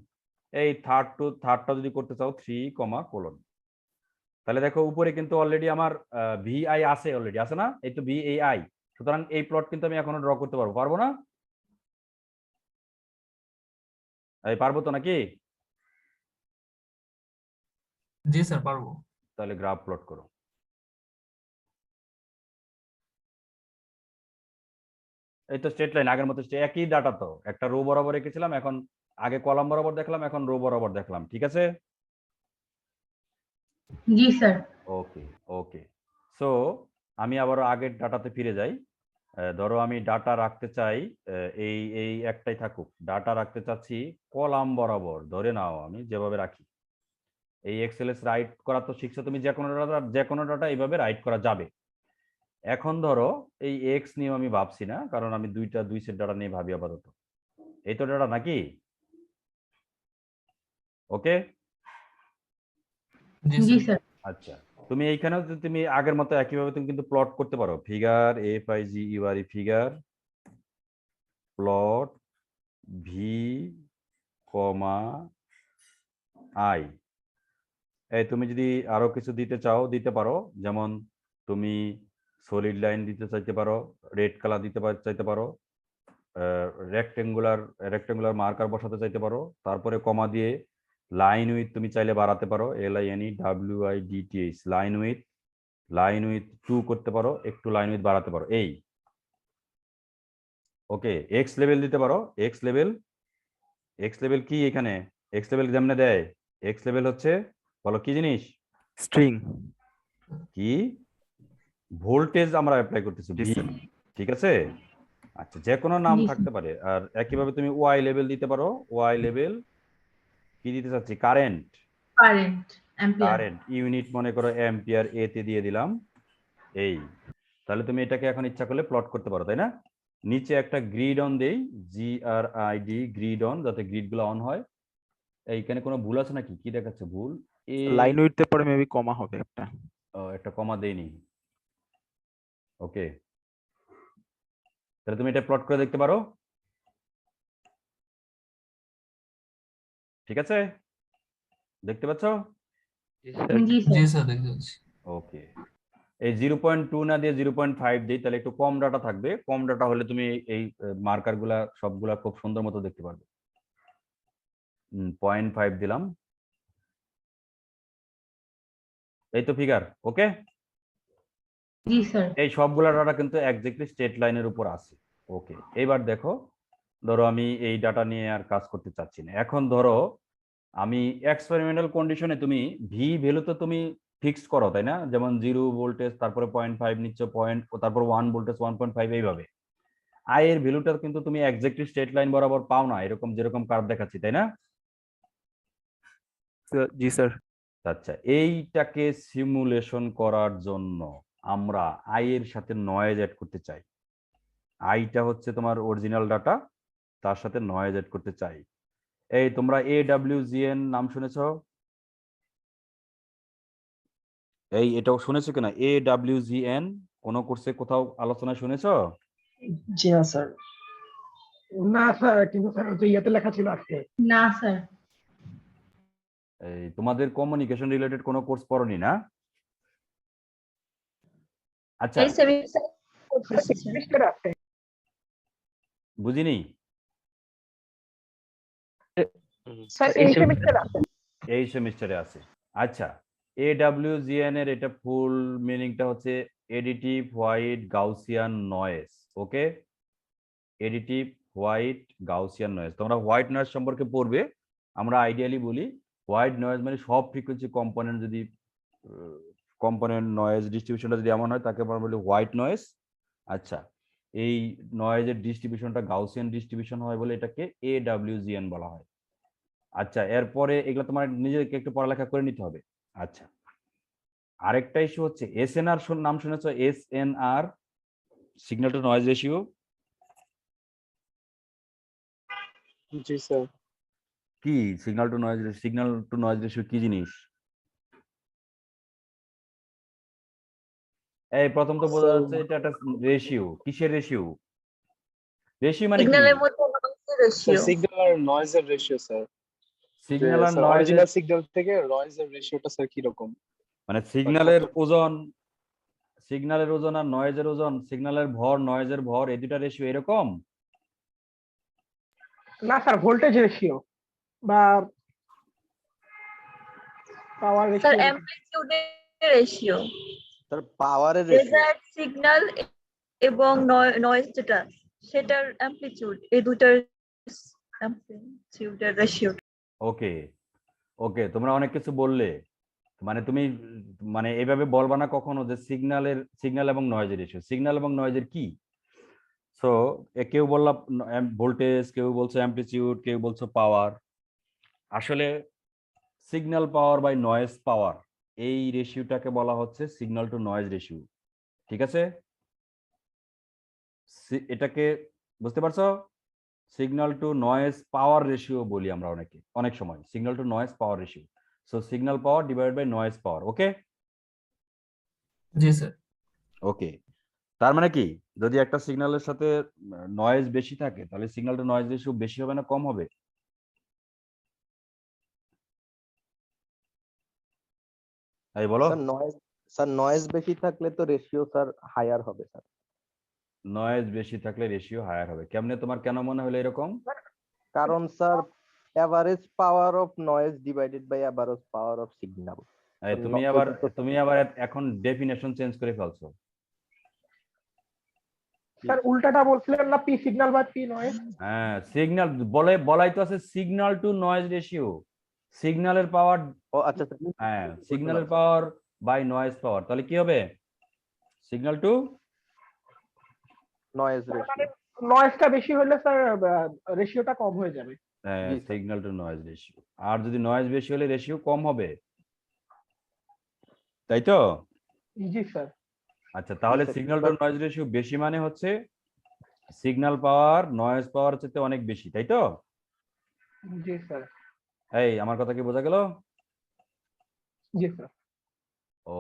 এই থার্ডটা যদি করতে চাও 3 কমা কোলন। তাহলে দেখো উপরে কিন্তু অলরেডি আমার ভিআই আছে, অলরেডি আছে না, এই তো ভিএআই। সুতরাং এই প্লট কিন্তু আমি এখনো ড্র করতে পারবো না? এই পারবো তো নাকি? জি স্যার পারবো। তাহলে গ্রাফ প্লট করো। এই তো স্ট্রেট লাইন আগের মতো, একই ডাটা তো, একটা রো বরাবর রেখেছিলাম, এখন আগে কলাম বরাবর দেখলাম, এখন রো বরাবর দেখলাম, ঠিক আছে? জি স্যার। ওকে ওকে। সো আমি আবার আগের ডাটাতে ফিরে যাই। ধরো আমি ডাটা রাখতে চাই, এই এই একটাই থাকুক, ডাটা রাখতে চাচ্ছি কলাম বরাবর, ধরে নাও আমি যেভাবে রাখি। এই এক্সএলএস রাইট করা তো শিখছো তুমি, যে কোনো ডাটা এইভাবে রাইট করা যাবে। এখন ধরো এই এক্স নিয়ে আমি ভাবছি না, কারণ আমি দুই সেট ডাটা নিয়ে ভাবি আপাতত। এই তো ডাটা নাকি? ওকে। জি জি স্যার। স্যার। আচ্ছা, তুমি এইখানেও যদি তুমি আগের মতো একইভাবে তুমি কিন্তু প্লট করতে পারো, figure FIGURE figure plot V comma I. এই তুমি যদি আরো কিছু দিতে চাও দিতে পারো, যেমন তুমি সলিড লাইন দিতে চাইতে পারো, রেড কালার চাইতে পারো, রেক্টেঙ্গুলার মার্কার বসাতে চাইতে পারো, তারপরে কমা দিয়ে লাইন উইথ তুমি চাইলে বাড়াতে পারো, LINEWIDTH লাইন উইথ 2 করতে পারো, একটু লাইন উইথ বাড়াতে পারো, এই। ওকে, এক্স লেভেল দিতে পারো, এক্স লেভেল কি এখানে, এক্স লেভেল যেমনে দেয়, এক্স লেভেল হচ্ছে, বলো কি জিনিস? স্ট্রিং। কি? ভোল্টেজ আমরা অ্যাপ্লাই করতেছি, জি ভি, স্যার। ঠিক আছে? আচ্ছা, যে কোনো নাম জি থাকতে পারে। আর একইভাবে তুমি ওয়াই লেভেল দিতে পারো, ওয়াই লেভেল কি দিতে চাচ্ছি, কারেন্ট, কারেন্ট অ্যাম্পিয়ার। ইউনিট মনে করো অ্যাম্পিয়ার, এ তে দিয়ে দিলাম, এই। তাহলে তুমি এটাকে এখন ইচ্ছা করলে প্লট করতে পারো, তাই না? নিচে একটা গ্রিড অন দেই, GRID, গ্রিড অন, যাতে গ্রিড গুলো অন হয়। এইখানে কোনো ভুল আছে নাকি, কি দেখাচ্ছে ভুল? লাইন উইথ পরে মেবি কমা হবে একটা। একটা কমা দেইনি। ওকে, তাহলে তুমি এটা প্লট করে দেখতে পারো, ঠিক আছে? দেখতে পাচ্ছ? জি স্যার। জি জি স্যার। স্যার দেখতে পাচ্ছি। ওকে, এই 0.2 না দিয়ে 0.5 দিই, তাহলে একটু কম ডাটা থাকবে। কম ডাটা হলে তুমি এই মার্কার গুলা সবগুলা খুব সুন্দর মতো দেখতে পারবে। 0.5 দিলাম, এই তো ফিগার। ওকে, জি স্যার। এই সবগুলা ডাটা কিন্তু একজ্যাক্টলি স্ট্রেট লাইনের উপর আছে। ওকে, এবার দেখো, ধরো আমি এই ডাটা নিয়ে আর কাজ করতে চাচ্ছি না। এখন ধরো আমি এক্সপেরিমেন্টাল কন্ডিশনে তুমি ভি ভ্যালু তো তুমি ফিক্স করো, তাই না? যেমন 0 ভোল্টেজ, তারপরে 0.5 নিচ্ছ, তারপর 1 ভোল্টেজ 1.5, এইভাবে। আই এর ভ্যালুটা কিন্তু তুমি একজ্যাক্টলি স্ট্রেট লাইন বরাবর পাও না, এরকম যেরকম কার্ভ দেখাচ্ছি, তাই না? জি স্যার। আচ্ছা, এইটাকে সিমুলেশন করার জন্য আমরা আই এর সাথে নয়েজ অ্যাড করতে চাই। আইটা হচ্ছে তোমার অরিজিনাল ডাটা, তার সাথে নয়েজ অ্যাড করতে চাই। এই তোমরা AWGN নাম শুনেছো? এই এটাও শুনেছো কিনা AWGN? কোনো কোর্সে কোথাও আলোচনায় শুনেছো? জি না স্যার। না স্যার, কিন্তু স্যার ওই ইয়েতে লেখা ছিল আজকে। না স্যার। এই তোমাদের কমিউনিকেশন রিলেটেড কোনো কোর্স পড়নি না? আচ্ছা, এই সেমিস্টার আছে। বুঝিনি। স্যার এই সেমিস্টার আছে। এই সেমিস্টারে আছে। আচ্ছা, AWGN এর এটা ফুল মিনিংটা হচ্ছে এডিটিভ হোয়াইট গাউসিয়ান নয়েজ। ওকে, এডিটিভ হোয়াইট গাউসিয়ান নয়েজ। তোমরা হোয়াইট নয়েজ সম্পর্কে পড়বে। আমরা আইডিয়ালি বলি হোয়াইট নয়েজ মানে সব ফ্রিকোয়েন্সি কম্পোনেন্ট, যদি কম্পোনেন্ট নয়েজ ডিস্ট্রিবিউশনটা যদি এমন হয়, তাকে আমরা বলি হোয়াইট নয়েজ। আচ্ছা, এই নয়েজের ডিস্ট্রিবিউশনটা গাউসিয়ান ডিস্ট্রিবিউশন হয় বলে এটাকে AWGN বলা হয়। আচ্ছা, এরপরে এগুলো তোমার নিজেকে একটু পড়ালেখা করে নিতে হবে। আচ্ছা, আরেকটা ইস্যু হচ্ছে SNR, নাম শুনেছো? SNR, signal to noise ratio. G sir. কি সিগন্যাল টু নয়েজ রেশিও কি জিনিস? এই প্রথম তো বোঝা যাচ্ছে এটা একটা রেশিও। কিসের রেশিও? রেশিও মানে কি? সিগন্যালের মধ্যে ratio. সিগন্যাল আর নয়েজের রেশিও স্যার। সিগন্যাল আর স্যার নয়েজের অরিজিনাল সিগন্যাল থেকে নয়েজের রেশিওটা স্যার কি রকম? মানে কত? সিগন্যালের ওজন আর নয়েজের ওজন, সিগন্যালের ভর নয়েজের ভর, এই দুটা রেশিও এরকম? না স্যার, ভোল্টেজ রেশিও বা পাওয়ার Sir, ratio. amplitude ratio. Sir পাওয়ারের রেশিও Desert signal এবং noise যেটা সেটার amplitude, এই দুটার amplitude ratio. ওকে ওকে, তোমরা অনেক কিছু বললে, মানে তুমি মানে এইভাবে বলবা না কখনো যে সিগন্যাল এবং নয়েজের রেশিও। সিগন্যাল এবং নয়েজের কি? সো কেউ বললা ভোল্টেজ, কেউ বলছে অ্যামপ্লিটিউড, কেউ বলছে পাওয়ার। আসলে সিগন্যাল পাওয়ার বাই নয়েজ পাওয়ার, এই রেশিওটাকে বলা হচ্ছে সিগন্যাল টু নয়েজ রেশিও। ঠিক আছে, এটাকে বুঝতে পারছো? Signal to noise power ratio বলি আমরা অনেক সময় signal to noise power ratio. So signal power divide by noise power. Okay জি স্যার। ওকে, তার মানে কি, যদি একটা সিগন্যালের সাথে নয়েজ বেশি থাকে তাহলে সিগন্যাল টু নয়েজ রেশিও বেশি হবে না কম হবে? এই বলো। স্যার নয়েজ বেশি থাকলে তো রেশিও স্যার হায়ার হবে স্যার। নয়েজ বেশি থাকলে রেশিও হায়ার হবে, কেমনে, তোমার কেন মনে হলো এরকম? কারণ sir average power of noise divided by average power of signal. তুমি আবার এখন ডেফিনেশন চেঞ্জ করে ফেলছো। স্যার উল্টাটা বলছিলেন না, P signal by P noise. হ্যাঁ, সিগন্যাল বলাই তো আছে সিগন্যাল টু নয়েজ রেশিও, সিগন্যালের পাওয়ার। ও আচ্ছা স্যার, হ্যাঁ, সিগন্যালের পাওয়ার বাই নয়েজ পাওয়ার, তাহলে কি হবে? Signal to noise ratio. নয়েজটা বেশি হলে স্যার রেশিওটা কম হয়ে যাবে। Signal to noise ratio. আর যদি নয়েজ বেশি হলে রেশিও কম হবে, তাই তো? জি স্যার। আচ্ছা, তাহলে sir, signal to noise ratio বেশি মানে হচ্ছে সিগন্যাল পাওয়ার নয়েজ পাওয়ার চেয়ে অনেক বেশি, তাই তো? জি স্যার। এই আমার কথা কি বোঝা গেল? জি স্যার।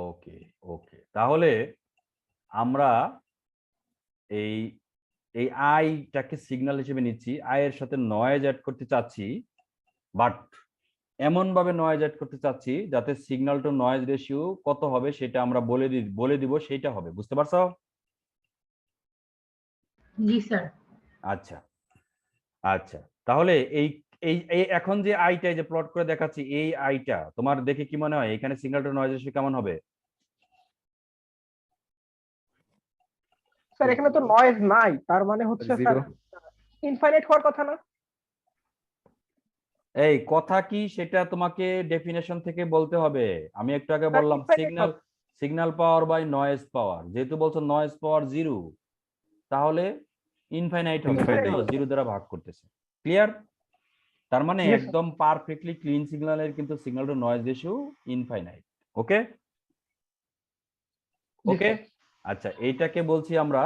ওকে ওকে, তাহলে আমরা এই এই আইটাকে সিগন্যাল হিসেবে নিচ্ছি, আই এর সাথে নয়েজ অ্যাড করতে চাচ্ছি, বাট এমন ভাবে নয়েজ অ্যাড করতে চাচ্ছি যাতে সিগন্যাল টু নয়েজ রেশিও কত হবে সেটা আমরা বলে দিব, সেইটা হবে। বুঝতে পারছো? জি স্যার। আচ্ছা আচ্ছা, তাহলে এই এই এই এখন যে আইটা যে প্লট করে দেখাচ্ছি, এই আইটা তোমার দেখে কি মনে হয় এখানে সিগন্যাল টু নয়েজ রেশিও কেমন হবে? স্যার এখানে তো নয়েজ নাই, তার মানে হচ্ছে স্যার 0 ইনফাইনাইট হওয়ার কথা না। এই কথা কি সেটা তোমাকে ডেফিনেশন থেকে বলতে হবে। আমি একটু আগে স্যার, বললাম infinite signal power by noise power, যেহেতু বলছো নয়েজ পাওয়ার 0, তাহলে ইনফাইনাইট হবে, তাই তো? 0 দ্বারা ভাগ করতেছে। ক্লিয়ার? তার মানে Yes, sir. একদম পারফেক্টলি ক্লিন সিগন্যালের কিন্তু signal to noise ratio infinite. Okay G, okay, sir. আচ্ছা, এইটাকে বলছি আমরা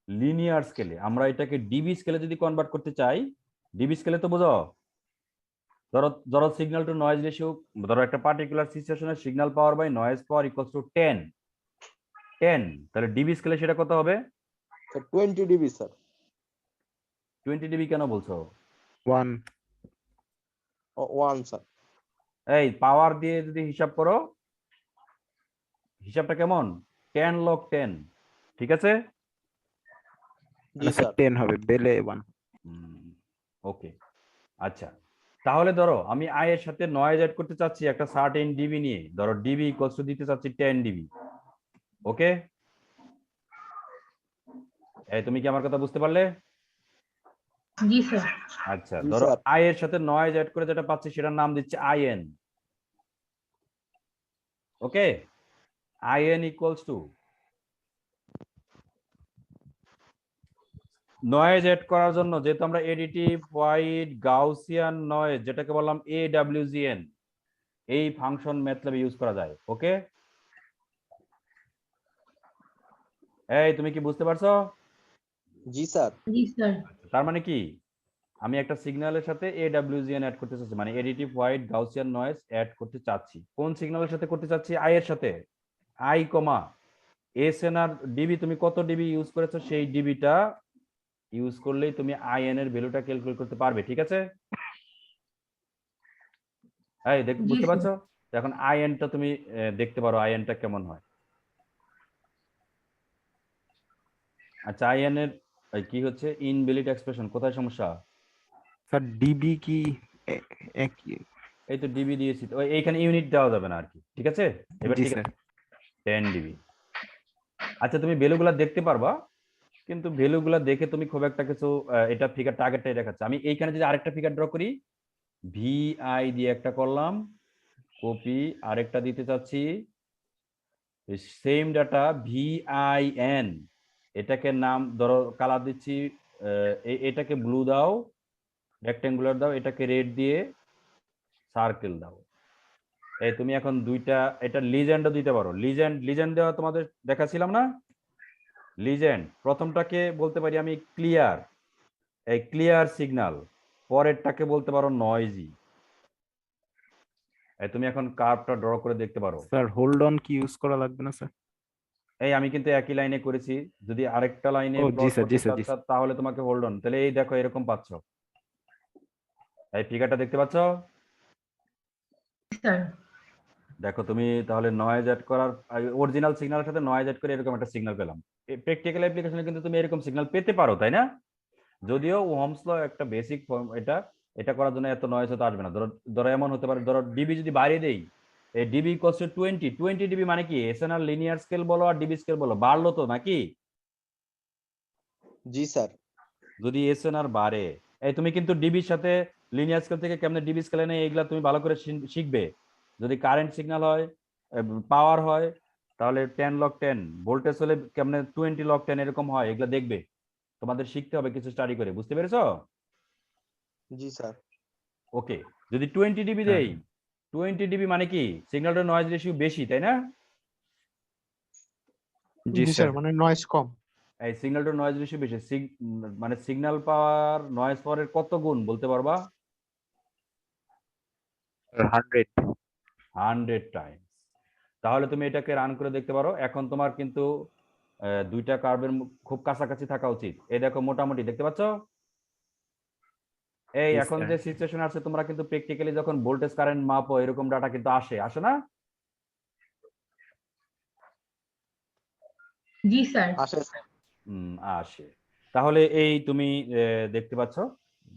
লিনিয়ার স্কেলে। আমরা এটাকে ডিবি স্কেলে যদি কনভার্ট করতে চাই, ডিবি স্কেলে তো বুঝো, ধরো সিগন্যাল টু নয়েজ রেশিও, ধরো একটা পার্টিকুলার সিচুয়েশনের signal power by noise power equals to 10, তাহলে ডিবি স্কেলে সেটা কত হবে? Sir 20 DB sir. 20 ডিবি কেন বলছো? 1 1 স্যার। এই পাওয়ার দিয়ে যদি হিসাব করো, হিসাবটা কেমন? 10 log 10, ঠিক আছে? জি স্যার। 10 হবে, বেলে 1। ওকে, আচ্ছা, তাহলে ধরো আমি আই এর সাথে নয়েজ অ্যাড করতে চাচ্ছি একটা সার্টেন ডিবি নিয়ে, ধরো ডিবি ইকুয়ালস টু দিতে চাচ্ছি 10 ডিবি। ওকে, এই তুমি কি আমার কথা বুঝতে পারলে? জি স্যার। আচ্ছা, জি, ধরো স্যার। আই এর সাথে নয়েজ অ্যাড করে যেটা পাচ্ছি সেটার নাম দিচ্ছি IN. Okay, IN equals to noise add করার জন্য, যেহেতু আমরা এডিটিভ হোয়াইট গাউসিয়ান নয়েজ যেটাকে বললাম AWGN, এই ফাংশন ম্যাথল্যাবে ইউজ করা যায়। ওকে, এই তুমি কি বুঝতে পারছো? জি স্যার। জি স্যার। তার মানে কি, আমি একটা সিগন্যালের সাথে AWGN অ্যাড করতে চাচ্ছি, মানে additive white Gaussian noise add করতে চাচ্ছি। কোন সিগন্যালের সাথে করতে চাচ্ছি? আই এর সাথে। আই কমা এসএনআর ডিবি, তুমি কত ডিবি ইউজ করেছো সেই ডিবিটা ইউজ করলেই তুমি আইএন এর ভ্যালুটা ক্যালকুলেট করতে পারবে, ঠিক আছে? এই দেখ, জি বুঝতে স্যার। পারছো? তো এখন আইএনটা তুমি দেখতে পারো আইএনটা কেমন হয়। আচ্ছা, আইএন এর কি হচ্ছে ইনভ্যালিড এক্সপ্রেশন, কোথায় সমস্যা? স্যার ডিবি কি একই? এই তো ডিবি দিয়েছি তো, এইখানে ইউনিট দেওয়া যাবে না আর কি, ঠিক আছে? এবার জি ঠিক স্যার। আছে, 10 ডিবি। আচ্ছা, তুমি ভ্যালুগুলা দেখতে পারবা, কিন্তু ভ্যালুগুলা দেখে তুমি খুব একটা কিছু এটা ফিগার টার্গেটটাই দেখাচ্ছে। আমি এইখানে যদি আরেকটা ফিগার ড্র করি, ভিআই দিয়ে একটা করলাম, কপি আরেকটা দিতে চাচ্ছি, সেম ডাটা ভিআইএন, এটাকে নাম ধরো কালার দিচ্ছি, এটাকে ব্লু দাও, রেক্টেঙ্গুলার দাও, এটাকে রেড দিয়ে সার্কেল দাও। এই তুমি এখন দুইটা, এটা লিজেন্ডও দিতে পারো, লিজেন্ড দেওয়া তোমাদের দেখাছিলাম না? লিজেন্ড প্রথমটাকে বলতে পারি আমি ক্লিয়ার, এই ক্লিয়ার সিগন্যাল, পরেরটাকে বলতে পারো নয়েজি। এই তুমি এখন কার্ভটা ড্র করে দেখতে পারো। স্যার হোল্ড অন কি ইউজ করা লাগবে না স্যার? এই আমি কিন্তু একই লাইনে করেছি, যদি আরেকটা লাইনে ও জি প্লট স্যার, করতে জি স্যার, জি চাচ্ছ তাহলে তোমাকে হোল্ড অন, তাহলে এই দেখো এরকম পাচ্ছ, এই ফিগারটা দেখতে পাচ্ছ? স্যার। দেখো তুমি তাহলে নয়েজ অ্যাড করার অরিজিনাল সিগন্যালের সাথে নয়েজ অ্যাড করে এরকম একটা সিগন্যাল পেলাম। প্র্যাকটিক্যাল অ্যাপ্লিকেশনে কিন্তু তুমি এরকম সিগন্যাল পেতে পারো, তাই না? যদিও ওহমস ল একটা বেসিক ফর্ম, এটা এটা করার জন্য এত নয়েজ হতে আসবে না। ধরো ধরো এমন হতে পারে, ধরো ডিবি যদি বাড়িয়ে দেই, এই ডিবি ইকুয়ালস টু 20 ডিবি, মানে কি এসএনআর লিনিয়ার স্কেল বলো আর ডিবি স্কেল বলো বাড়লো তো নাকি? জি স্যার। যদি এসএনআর বাড়ে, এই তুমি কিন্তু ডিবির সাথে লিনিয়ার স্কেল থেকে কেমনে ডিবি স্কেলে নেই এগুলা তুমি ভালো করে শিখবে। যদি কারেন্ট সিগন্যাল হয়, পাওয়ার হয়, তাহলে 10 লগ 10, ভোল্টেজ হলে কেমনে 20 লগ 10 এরকম হয়, এগুলা দেখবে, তোমাদের শিখতে হবে কিছু স্টাডি করে, বুঝতে পেরেছো? জি স্যার। ওকে, যদি 20 ডিবি দেই, 20 ডিবি মানে কি সিগন্যালটার নয়েজ রেশিও বেশি, তাই না? জি স্যার। মানে নয়েজ কম। এই সিগন্যালটার নয়েজ রেশিও বেশি, মানে সিগন্যাল পাওয়ার নয়েজ পাওয়ারের কত গুণ বলতে পারবা? 100। 100 টাইমস। তাহলে তুমি এটাকে রান করে দেখতে পারো। এখন তোমার কিন্তু দুইটা কার্ভের খুব কাছাকাছি থাকা উচিত। এই দেখো মোটামুটি দেখতে পাচ্ছ? এই জি এখন স্যার। যে সিচুয়েশন আছে, তোমরা কিন্তু প্র্যাকটিক্যালি যখন ভোল্টেজ কারেন্ট মাপো এরকম ডাটা কিন্তু আসে না? জি স্যার। আসে স্যার। আসে। তাহলে এই তুমি দেখতে পাচ্ছ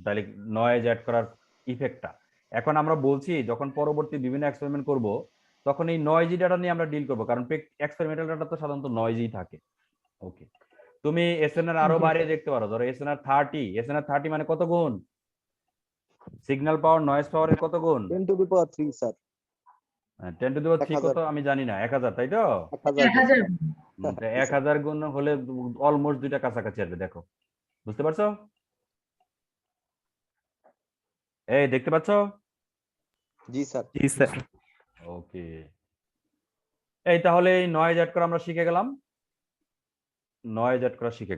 তাহলে নয়েজ অ্যাড করার ইফেক্টটা। এখন আমরা বলছি যখন পরবর্তী বিভিন্ন এক্সপেরিমেন্ট করব, তখন এই নয়েজি ডাটা নিয়ে আমরা ডিল করব, কারণ এক্সপেরিমেন্টাল ডাটা তো সাধারণত নয়েজি থাকে। ওকে, তুমি এসএনআর আরো জি বাড়িয়ে দেখতে পারো, ধরো এসএনআর 30 মানে কত গুণ? সিগন্যাল পাওয়ার নয়েজ পাওয়ারের কত গুণ? 10 to the power 3 sir. 10 to the power 3 কত 1000। আমি জানি না, 1000 তাই তো? 1000 1000। 1000 গুণ হলে অলমোস্ট দুইটা কাছাকাছি আসবে, দেখো বুঝতে পারছো? এই দেখতে পাচ্ছ? জি স্যার। জি স্যার। ওকে, এই তাহলে এই নয়েজ অ্যাড করা আমরা শিখে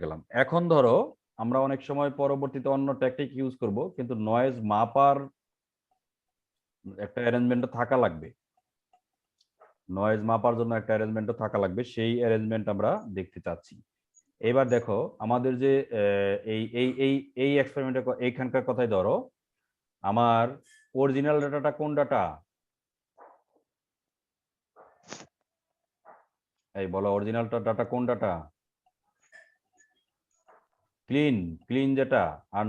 গেলাম, এখন ধরো আমরা অনেক সময় পরবর্তীতে অন্য ট্যাকটিক ইউজ করব, কিন্তু নয়েজ মাপার একটা অ্যারেঞ্জমেন্টও থাকা লাগবে, সেই অ্যারেঞ্জমেন্ট আমরা দেখতে চাচ্ছি। এবার দেখো আমাদের যে এই এই এই এই এক্সপেরিমেন্টের এইখানকার কথাই ধরো, আমার অরিজিনাল ডাটাটা কোন ডাটা? এই বলো, অরিজিনাল ডাটা কোন ডাটা? ক্লিন যেটা, আর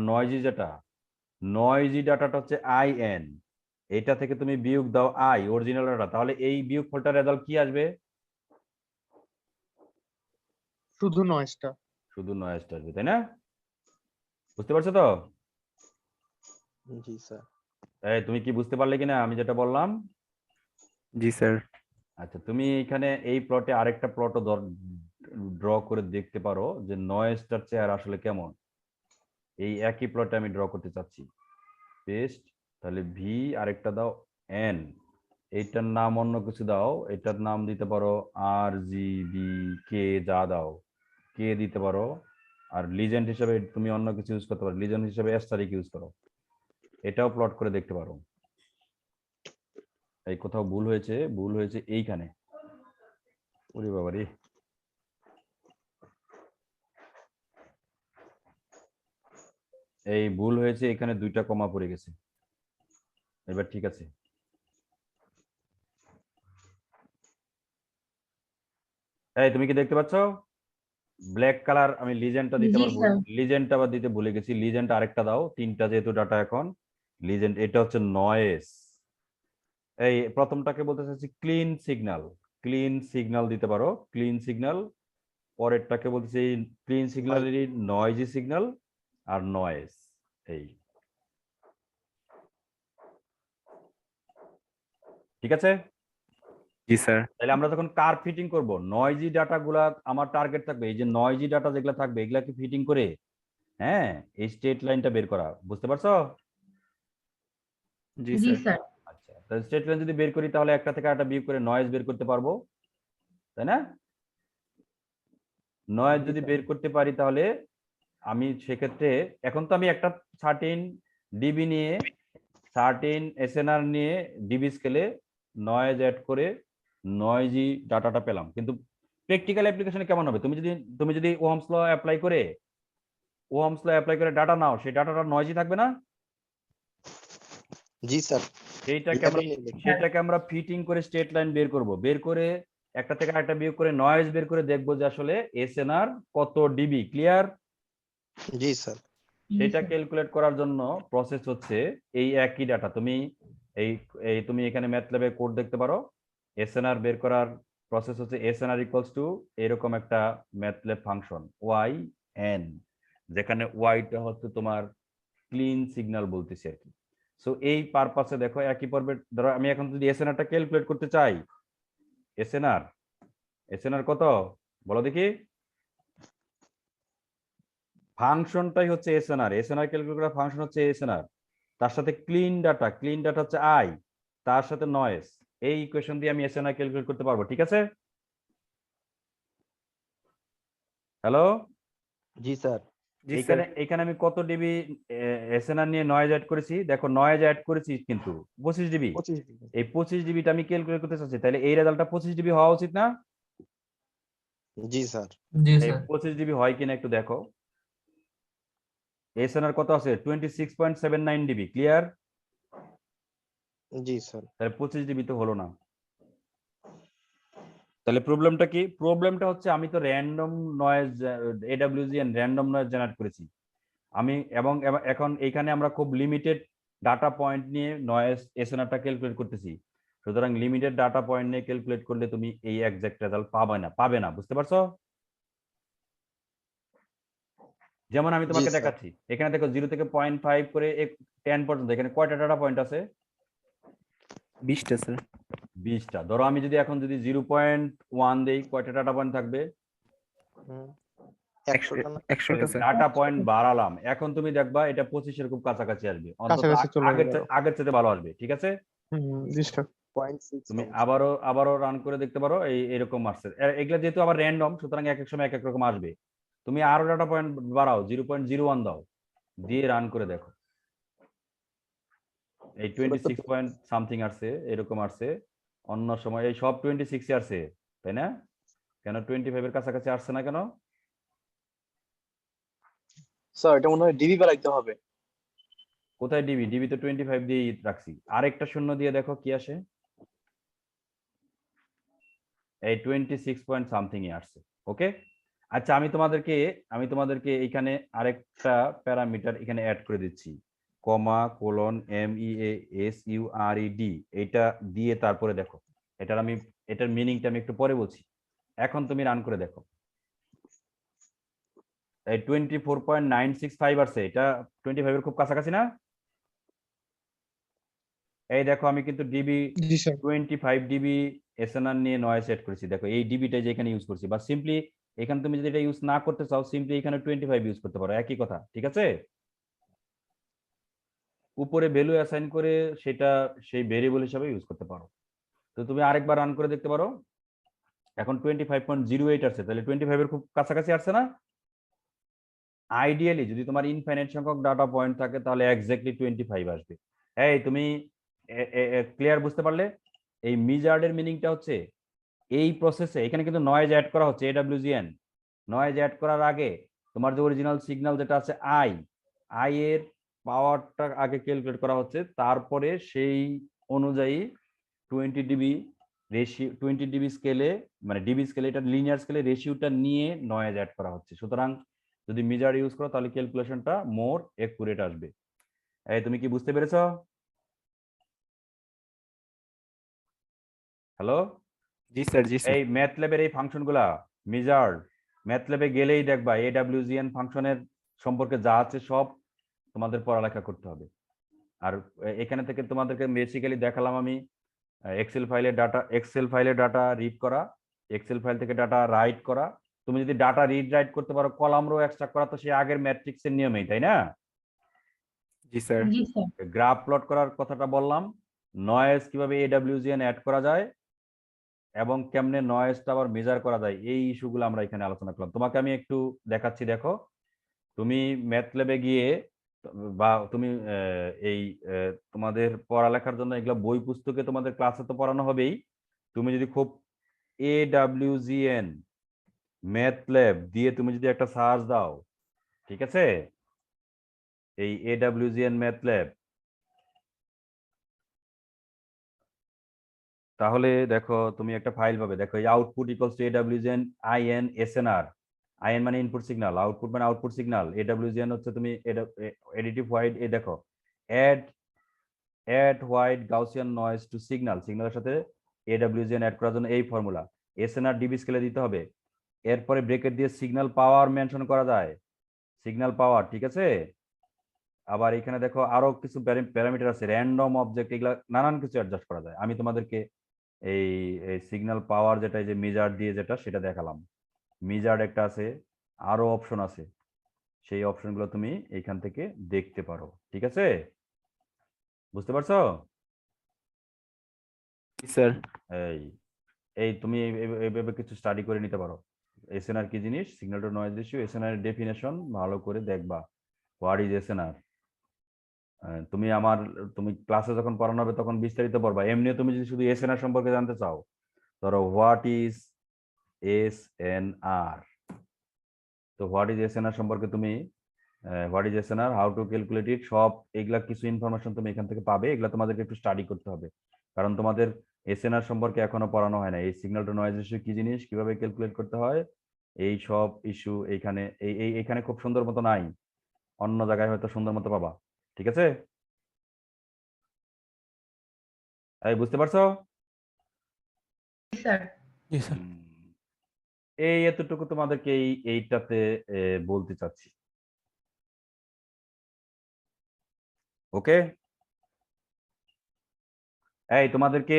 নয়েজি ডাটাটা হচ্ছে আইএন। এটা থেকে তুমি বিয়োগ দাও আই, অরিজিনাল ডাটা, তাহলে এই বিয়োগ ফলটার রেজাল্ট কি আসবে? শুধু নয়েজটা। শুধু নয়েজটা আসবে, তাই না? বুঝতে পারছো তো? জি স্যার। এই তুমি কি বুঝতে পারলে কিনা আমি যেটা বললাম? জি স্যার। আচ্ছা, তুমি এখানে এই প্লটে আরেকটা প্লটও ড্র করে দেখতে পারো যে নয়েজটার চেহারা আসলে কেমন। এই একই প্লটে আমি ড্র করতে চাচ্ছি, পেস্ট, তাহলে ভি আরেকটা দাও এন, এইটার নাম অন্য কিছু দাও, এটার নাম দিতে পারো আর জি বি কে, যা দাও কে দিতে পারো। আর লিজেন্ড হিসেবে তুমি অন্য কিছু ইউজ করতে পারো, লিজেন্ড হিসেবে এস্টারিক ইউজ করো। এটাও প্লট করে দেখতে পারো। এই কোথাও ভুল হয়েছে এইখানে, ওরে বাবা রে। এই ভুল হয়েছে, এখানে 2টা কমা পড়ে গেছে। এবার ঠিক আছে। এই তুমি কি দেখতে পাচ্ছ? ব্ল্যাক কালার আমি লিজেন্ডটা দিতে জি, পারবো, স্যার। লিজেন্ডটা আবার দিতে ভুলে গেছি। লিজেন্ড আরেকটা দাও, 3টা যেহেতু ডাটা এখন। লিজেন্ড এটা হচ্ছে নয়েজ। এই প্রথমটাকে বলতে চাচ্ছি ক্লিন সিগন্যাল। ক্লিন সিগন্যাল দিতে পারো, ক্লিন সিগন্যাল। পরেরটাকে বলতেছি ক্লিন সিগন্যালেরই নয়েজি সিগন্যাল আর নয়েজ। এই ঠিক আছে। জি স্যার। তাহলে আমরা যখন কার ফিটিং করব, নয়েজি ডাটা গুলা আমার টার্গেট থাকবে, এই যে নয়েজি ডাটা যেগুলো থাকবে এগুলাকে ফিটিং করে, হ্যাঁ, এই স্ট্রেট লাইনটা বের করা। বুঝতে পারছো? জি জি, স্যার। স্যার। আচ্ছা, তাহলে স্ট্রেট লাইন যদি বের করি তাহলে একটা থেকে একটা বিয়োগ করে নয়েজ বের করতে পারবো, তাই না? নয়েজ যদি বের করতে পারি তাহলে আমি সেক্ষেত্রে এখন তো আমি একটা 13 ডিবি নিয়ে 13 এসএনআর নিয়ে ডিবি স্কেলে নয়েজ অ্যাড করে নয়েজি ডাটাটা পেলাম। কিন্তু প্র্যাকটিক্যাল অ্যাপ্লিকেশনে কেমন হবে? তুমি যদি ওহমস ল অ্যাপ্লাই করে ডাটা নাও, সেই ডাটাটা নয়েজি থাকবে না? জি স্যার। সেটাকে আমরা ফিটিং করে স্ট্রেট লাইন বের করব, বের করে একটা থেকে আরেকটা বিয়োগ করে নয়েজ বের করে দেখবো যে আসলে এসএনআর কত ডিবি। ক্লিয়ার? জি স্যার। সেটা ক্যালকুলেট করার জন্য প্রসেস হচ্ছে এই একই ডাটা তুমি তুমি এখানে ম্যাথল্যাবে কোড দেখতে পারো। এসএনআর বের করার প্রসেস হচ্ছে এসএনআর ইকুয়ালস টু এরকম একটা ম্যাথল্যাব ফাংশন ওয়াই এন, যেখানে ওয়াইটা হচ্ছে তোমার ক্লিন সিগন্যাল বলতেছি আর কি। সো এই পারপাসে দেখো একই পর্বে ধরো আমি এখন যদি এসএনআরটা ক্যালকুলেট করতে চাই, এসএনআর কত বলো দেখি। ফাংশনটাই হচ্ছে এসএনআর, এসএনআর ক্যালকুলেট করা ফাংশন হচ্ছে এসএনআর, তার সাথে ক্লিন ডাটা হচ্ছে আই, তার সাথে নয়েজ। এই ইকুয়েশন দিয়ে আমি এসএনআর ক্যালকুলেট করতে পারবো। ঠিক আছে? হ্যালো, জি স্যার। জি স্যার। এখানে আমি কত ডিবি এসএনআর নিয়ে নয়েজ অ্যাড করেছি? দেখো নয়েজ অ্যাড করেছি কিন্তু 25 ডিবি। 25 ডিবি। এই 25 ডিবিটা আমি ক্যালকুলেট করতে চাচ্ছি, তাহলে এই রেজাল্টটা 25 ডিবি হওয়া উচিত না? জি স্যার। জি এই স্যার 25 ডিবি হয় কিনা একটু দেখো। এসএনআর কত আছে? 26.79 ডিবি। ক্লিয়ার? জি স্যার। তাহলে 25 ডিবি তো হলো না। তাহলে প্রবলেমটা কি? প্রবলেমটা হচ্ছে আমি তো random noise AWGN random noise generate করেছি আমি, এবং এখন এইখানে আমরা খুব লিমিটেড ডাটা পয়েন্ট নিয়ে নয়েজ এসএনআরটা ক্যালকুলেট করতেছি। সুতরাং লিমিটেড ডাটা পয়েন্ট নিয়ে ক্যালকুলেট করলে তুমি এই এক্সাক্ট রেজাল্ট পাবে না। বুঝতে পারছো? যেমন আমি তোমাকে জি, স্যার। দেখাচ্ছি, এখানে দেখো 0 থেকে 0.5 করে 10 পর্যন্ত এখানে কয়টা ডাটা পয়েন্ট আছে? 20টা স্যার। 20টা। ধরো আমি যদি এখন 0.1 দেই, কয়টা ডাটা পয়েন্ট থাকবে? 100টা না? 100টা স্যার। ডাটা পয়েন্ট বাড়ালাম, এখন তুমি দেখবা এটা 25 এর খুব কাছাকাছি আসবে, অন্তত কাছাকাছি চলে আসবে। আগের চেয়ে ভালো আসবে। ঠিক আছে? জি স্যার। 0.6 তুমি হবে। আবারও রান করে দেখতে পারো, এরকম আসছে। এগুলা যেহেতু আবার র্যান্ডম, সুতরাং এক এক সময় এক এক রকম আসবে। তুমি আরো ডাটা পয়েন্ট বাড়াও, 0.01 দাও, দিয়ে রান করে দেখো। এই 26 পয়েন্ট সামথিং আসছে, এরকম আসছে। অন্য সময় এই সব 26 আসছে, তাই না? কেন 25 এর কাছাকাছি আসছে না কেন? স্যার এটা মনে হয় ডিবি বাড়াইতে হবে। কোথায় ডিবি? ডিবি তো 25 দিয়ে রাখছি। আরেকটা শূন্য দিয়ে দেখো কি আসে। এই 26 পয়েন্ট সামথিং এ আসছে। ওকে, আচ্ছা আমি তোমাদেরকে এখানে আরেকটা প্যারামিটার এখানে অ্যাড করে দিচ্ছি, কমা কোলন MEASURED, এটা দিয়ে তারপরে দেখো। এটার মিনিংটা আমি একটু পরে বলছি, এখন তুমি রান করে দেখো। এই 24.965 আসছে, এটা 25 এর খুব কাছাকাছি না? এই দেখো আমি কিন্তু ডিবি জি স্যার। 25 ডিবি এসএনআর নিয়ে নয়েজ সেট করেছি। দেখো এই ডিবিটাই যে এখানে ইউজ করছি, বা সিম্পলি এখানে তুমি যদি এটা ইউজ না করতে চাও, সিম্পলি এখানে 25 ইউজ করতে পারো, একই কথা। ঠিক আছে? উপরে ভ্যালু অ্যাসাইন করে সেটা সেই ভেরিয়েবল হিসাবে ইউজ করতে পারো। তো তুমি আরেকবার রান করে দেখতে পারো। এখন 25.08 আসছে, তাহলে 25 এর খুব কাছাকাছি আসছে না? আইডিয়ালি যদি তোমার ইনফাইনাইট সংখ্যক ডাটা পয়েন্ট থাকে তাহলে এক্স্যাক্টলি 25 আসবে। এই তুমি ক্লিয়ার বুঝতে পারলে? এই মিজার্ডের মিনিংটা হচ্ছে এই প্রসেসে এখানে কিন্তু নয়েজ অ্যাড করা হচ্ছে, এডব্লিউজিএন। নয়েজ অ্যাড করার আগে তোমার যে অরিজিনাল সিগন্যাল যেটা আছে আই, আই এর পাওয়ারটা আগে ক্যালকুলেট করা হচ্ছে, তারপরে সেই অনুযায়ী 20 ডিবি রেশিও, 20 ডিবি স্কেলে, মানে ডিবি স্কেলে, এটা লিনিয়ার স্কেলে রেশিওটা নিয়ে নয়েজ অ্যাড করা হচ্ছে। সুতরাং যদি মিজার ইউজ করো তাহলে ক্যালকুলেশনটা মোর একুরেট আসবে। এই তুমি কি বুঝতে পেরেছো? হ্যালো, জি স্যার, জি স্যার। এই ম্যাথল্যাবের এই ফাংশনগুলা মিজার্ড, ম্যাথল্যাবে গেলেই দেখবা এডব্লিউজিএন ফাংশনের সম্পর্কে যা আছে সব তোমাদের পড়ালেখা করতে হবে। আর এখানে থেকে তোমাদেরকে বেসিক্যালি দেখালাম আমি এক্সেল ফাইলে ডাটা রিড করা, এক্সেল ফাইল থেকে ডাটা রাইট করা। তুমি যদি ডাটা রিড রাইট করতে পারো, কলাম রো এক্সট্রাক্ট করা তো সেই আগের ম্যাট্রিক্সের নিয়মেই, তাই না? জি স্যার। গ্রাফ প্লট করার কথাটা বললাম, নয়েজ কিভাবে এডব্লিউজিএন অ্যাড করা যায় এবং কেমনে নয়েজটা আবার মেজার করা যায়, এই ইস্যুগুলো আমরা এখানে আলোচনা করলাম। তোমাকে আমি একটু দেখাচ্ছি, দেখো। তুমি ম্যাথল্যাবে গিয়ে বা তুমি তোমাদের পড়ালেখার জন্য এগুলো বই পুস্তকে তোমাদের ক্লাসে তো পড়ানো হবেই। তুমি যদি খুব AWGN ম্যাথল্যাব দিয়ে তুমি যদি একটা সার্চ দাও, ঠিক আছে, এই AWGN ম্যাথল্যাব, তাহলে দেখো তুমি একটা ফাইল পাবে। দেখো এই output equals to AWGN IN SNR। IN মানে ইনপুট সিগন্যাল, আউটপুট মানে আউটপুট সিগন্যাল, AWGN হচ্ছে তুমি এডিটিভ হোয়াইট, এই দেখো add white Gaussian noise to signal, সিগন্যালের সাথে AWGN অ্যাড করার জন্য এই ফর্মুলা। SNR ডিবি স্কেলে দিতে হবে, এরপরে ব্রেকেট দিয়ে সিগন্যাল পাওয়ার মেনশন করা যায়, সিগন্যাল পাওয়ার, ঠিক আছে। আবার এখানে দেখো আরো কিছু প্যারামিটার আছে, র্যান্ডম অবজেক্ট, এগুলা নানান কিছু অ্যাডজাস্ট করা যায়। আমি তোমাদেরকে এই সিগন্যাল পাওয়ার যেটা, এই যে মেজার দিয়ে যেটা, সেটা দেখালাম। মেজার একটা আছে, আরো অপশন আছে, সেই অপশনগুলো তুমি এইখান থেকে দেখতে পারো, ঠিক আছে? বুঝতে পারছো? জি স্যার। এই এই তুমি এইভাবে কিছু স্টাডি করে নিতে পারো। এসএনআর কি জিনিস, signal to noise ratio, SNR এর ডেফিনেশন ভালো করে দেখবা, হোয়াট ইজ এসএনআর। তুমি ক্লাসে যখন পড়ানো হবে তখন বিস্তারিত পড়বা। এমনিও তুমি যদি শুধু এসএনআর সম্পর্কে জানতে চাও, ধরো হোয়াট ইজ এসএনআর, তো হোয়াট ইজ এসএনআর সম্পর্কে তুমি what is SNR, how to calculate it, সব এগুলা কিছু ইনফরমেশন তুমি এখান থেকে পাবে। এগুলা তোমাদেরকে একটু স্টাডি করতে হবে, কারণ তোমাদের এসএনআর সম্পর্কে এখনো পড়ানো হয় না। এই সিগন্যাল টু নয়েজ রেশিও কি জিনিস, কিভাবে ক্যালকুলেট করতে হয়, এই সব ইস্যু এইখানে এইখানে খুব সুন্দর মতো নাই, অন্য জায়গায় হয়তো সুন্দর মতো পাবা, ঠিক আছে? এই বুঝতে পারছো? জি স্যার। এই এতটুকু তোমাদেরকে এইটাতে বলতে চাচ্ছি। ওকে, এই তোমাদেরকে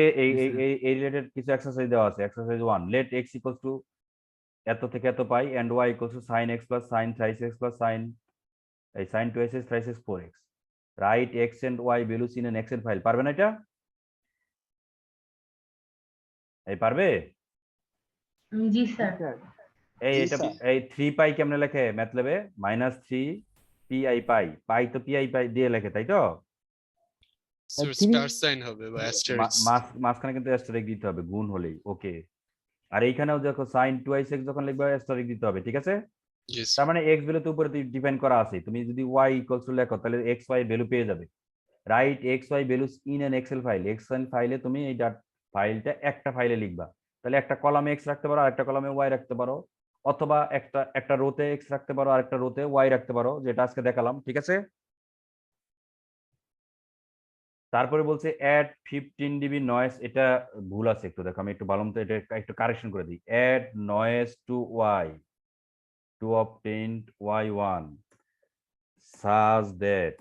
এই রিলেটেড কিছু এক্সারসাইজ দেওয়া আছে। Exercise 1, let x equals to এত থেকে এত pi and y equals to sin x plus sin 3x plus sin 2x 3x 4x, write x and y values in an Excel file. পারবে না এটা? এই পারবে? জি স্যার। এই জি এটা স্যার। এই 3 পাই কেমনে লেখে ম্যাথল্যাবে? -3 pi পাই, পাই তো pi পাই দিয়ে লেখে, তাই তো? স্টার সাইন হবে বা অ্যাস্টারিস্ক। মাঝখানে কিন্তু অ্যাস্টারিস্ক দিতে হবে গুণ হলেই। ওকে, আর এইখানেও দেখো sin 2x যখন লিখবে অ্যাস্টারিস্ক দিতে হবে, ঠিক আছে? জি তার মানে x ভ্যালু তো উপরে ডিফাইন করা আছে, তুমি যদি y ইকুয়ালস টু লেখো তাহলে x y ভ্যালু পেয়ে যাবে। Write x y values in an Excel file, Excel ফাইলে তুমি এই ফাইলটা একটা ফাইলে লিখবা, তাহলে একটা কলামে x রাখতে পারো, আরেকটা কলামে y রাখতে পারো, অথবা একটা রোতে x রাখতে পারো, আরেকটা রোতে y রাখতে পারো, যেটা আজকে দেখালাম, ঠিক আছে? তারপরে বলছে অ্যাড 15 ডিবি নয়েজ, এটা ভুল আছে একটু, দেখো আমি একটু ভালো মতো এটা একটু কারেকশন করে দিই। Add noise to y to obtain y1 such that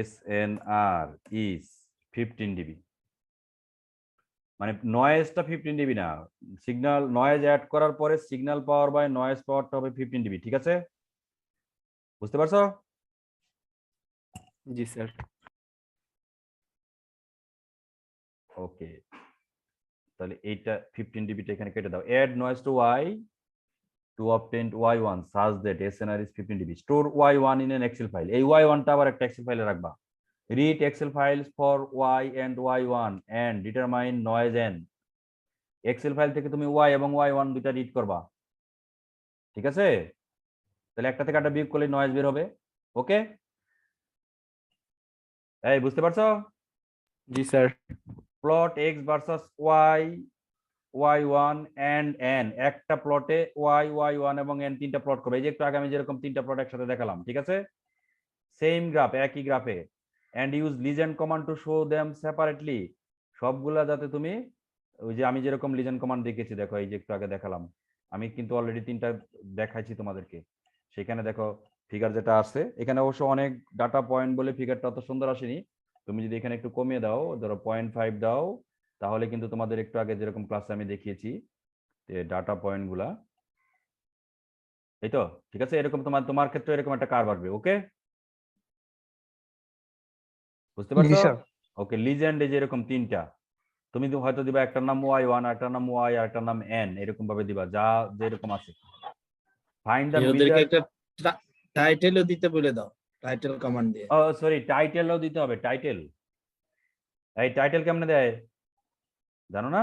SNR is 15 dB, মানে নয়েজটা 15 dB না, সিগন্যাল নয়েজ অ্যাড করার পরে সিগন্যাল পাওয়ার বাই নয়েজ পাওয়ারটা হবে 15 dB, ঠিক আছে? বুঝতে পারছো? জি স্যার। ওকে, তাহলে এইটা 15 dB টা এখানে কেটে দাও। Add noise to y to obtain y1 such that SNR is 15 dB, store y1 in an excel file, এই y1 টা আবার একটা এক্সেল ফাইলে রাখবা। read excel files for y and y1 and determine noise n, excel file থেকে তুমি y এবং y1 দুইটা রিড করবা, ঠিক আছে? তাহলে একটা থেকে একটা বিয়োগ করলে নয়েজ বের হবে। ওকে, এই বুঝতে পারছো? जी sir. Plot X versus Y, y1 and n, একটা প্লটে y1 এবং n তিনটা প্লট করবে। এই যে একটু আগে আমি যেরকম তিনটা প্লট একসাথে দেখালাম, ঠিক আছে? সেম গ্রাফ, একই গ্রাফে, and use legend command to show them separately. সবগুলা যাতে তুমি ওই যে আমি যেরকম লিজেন্ড কমান্ড দেখেছি, দেখো এই যে একটু আগে দেখালাম, আমি কিন্তু অলরেডি তিনটা দেখাইছি তোমাদেরকে। সেখানে দেখো ফিগার যেটা আছে, এখানে অবশ্য অনেক ডাটা পয়েন্ট বলে ফিগারটা অত সুন্দর আসেনি। তুমি যদি এখানে একটু কমিয়ে দাও, ধরো 0.5 দাও, তাহলে কিন্তু তোমাদের একটু আগে যেরকম ক্লাসে আমি দেখিয়েছি ডাটা পয়েন্ট গুলা, এই তো ঠিক আছে। এরকম তোমার ক্ষেত্রে এরকম একটা কার্ভ আসবে। ওকে, বুঝতে জি পারছো? স্যার। ওকে, লিজেন্ড এই যে এরকম তিনটা, তুমি হয়তো দিবা একটার নাম y1, একটার নাম y, আর একটার নাম n, এরকম ভাবে দিবা যা যেরকম আছে। ফাইন্ড দ্য ওদেরকে মেজার, একটা টাইটেলও দিতে বলে দাও, টাইটেল কমান্ড দিয়ে। ও সরি, টাইটেলও দিতে হবে। টাইটেল, এই টাইটেল কেমনে দেয় জানো না?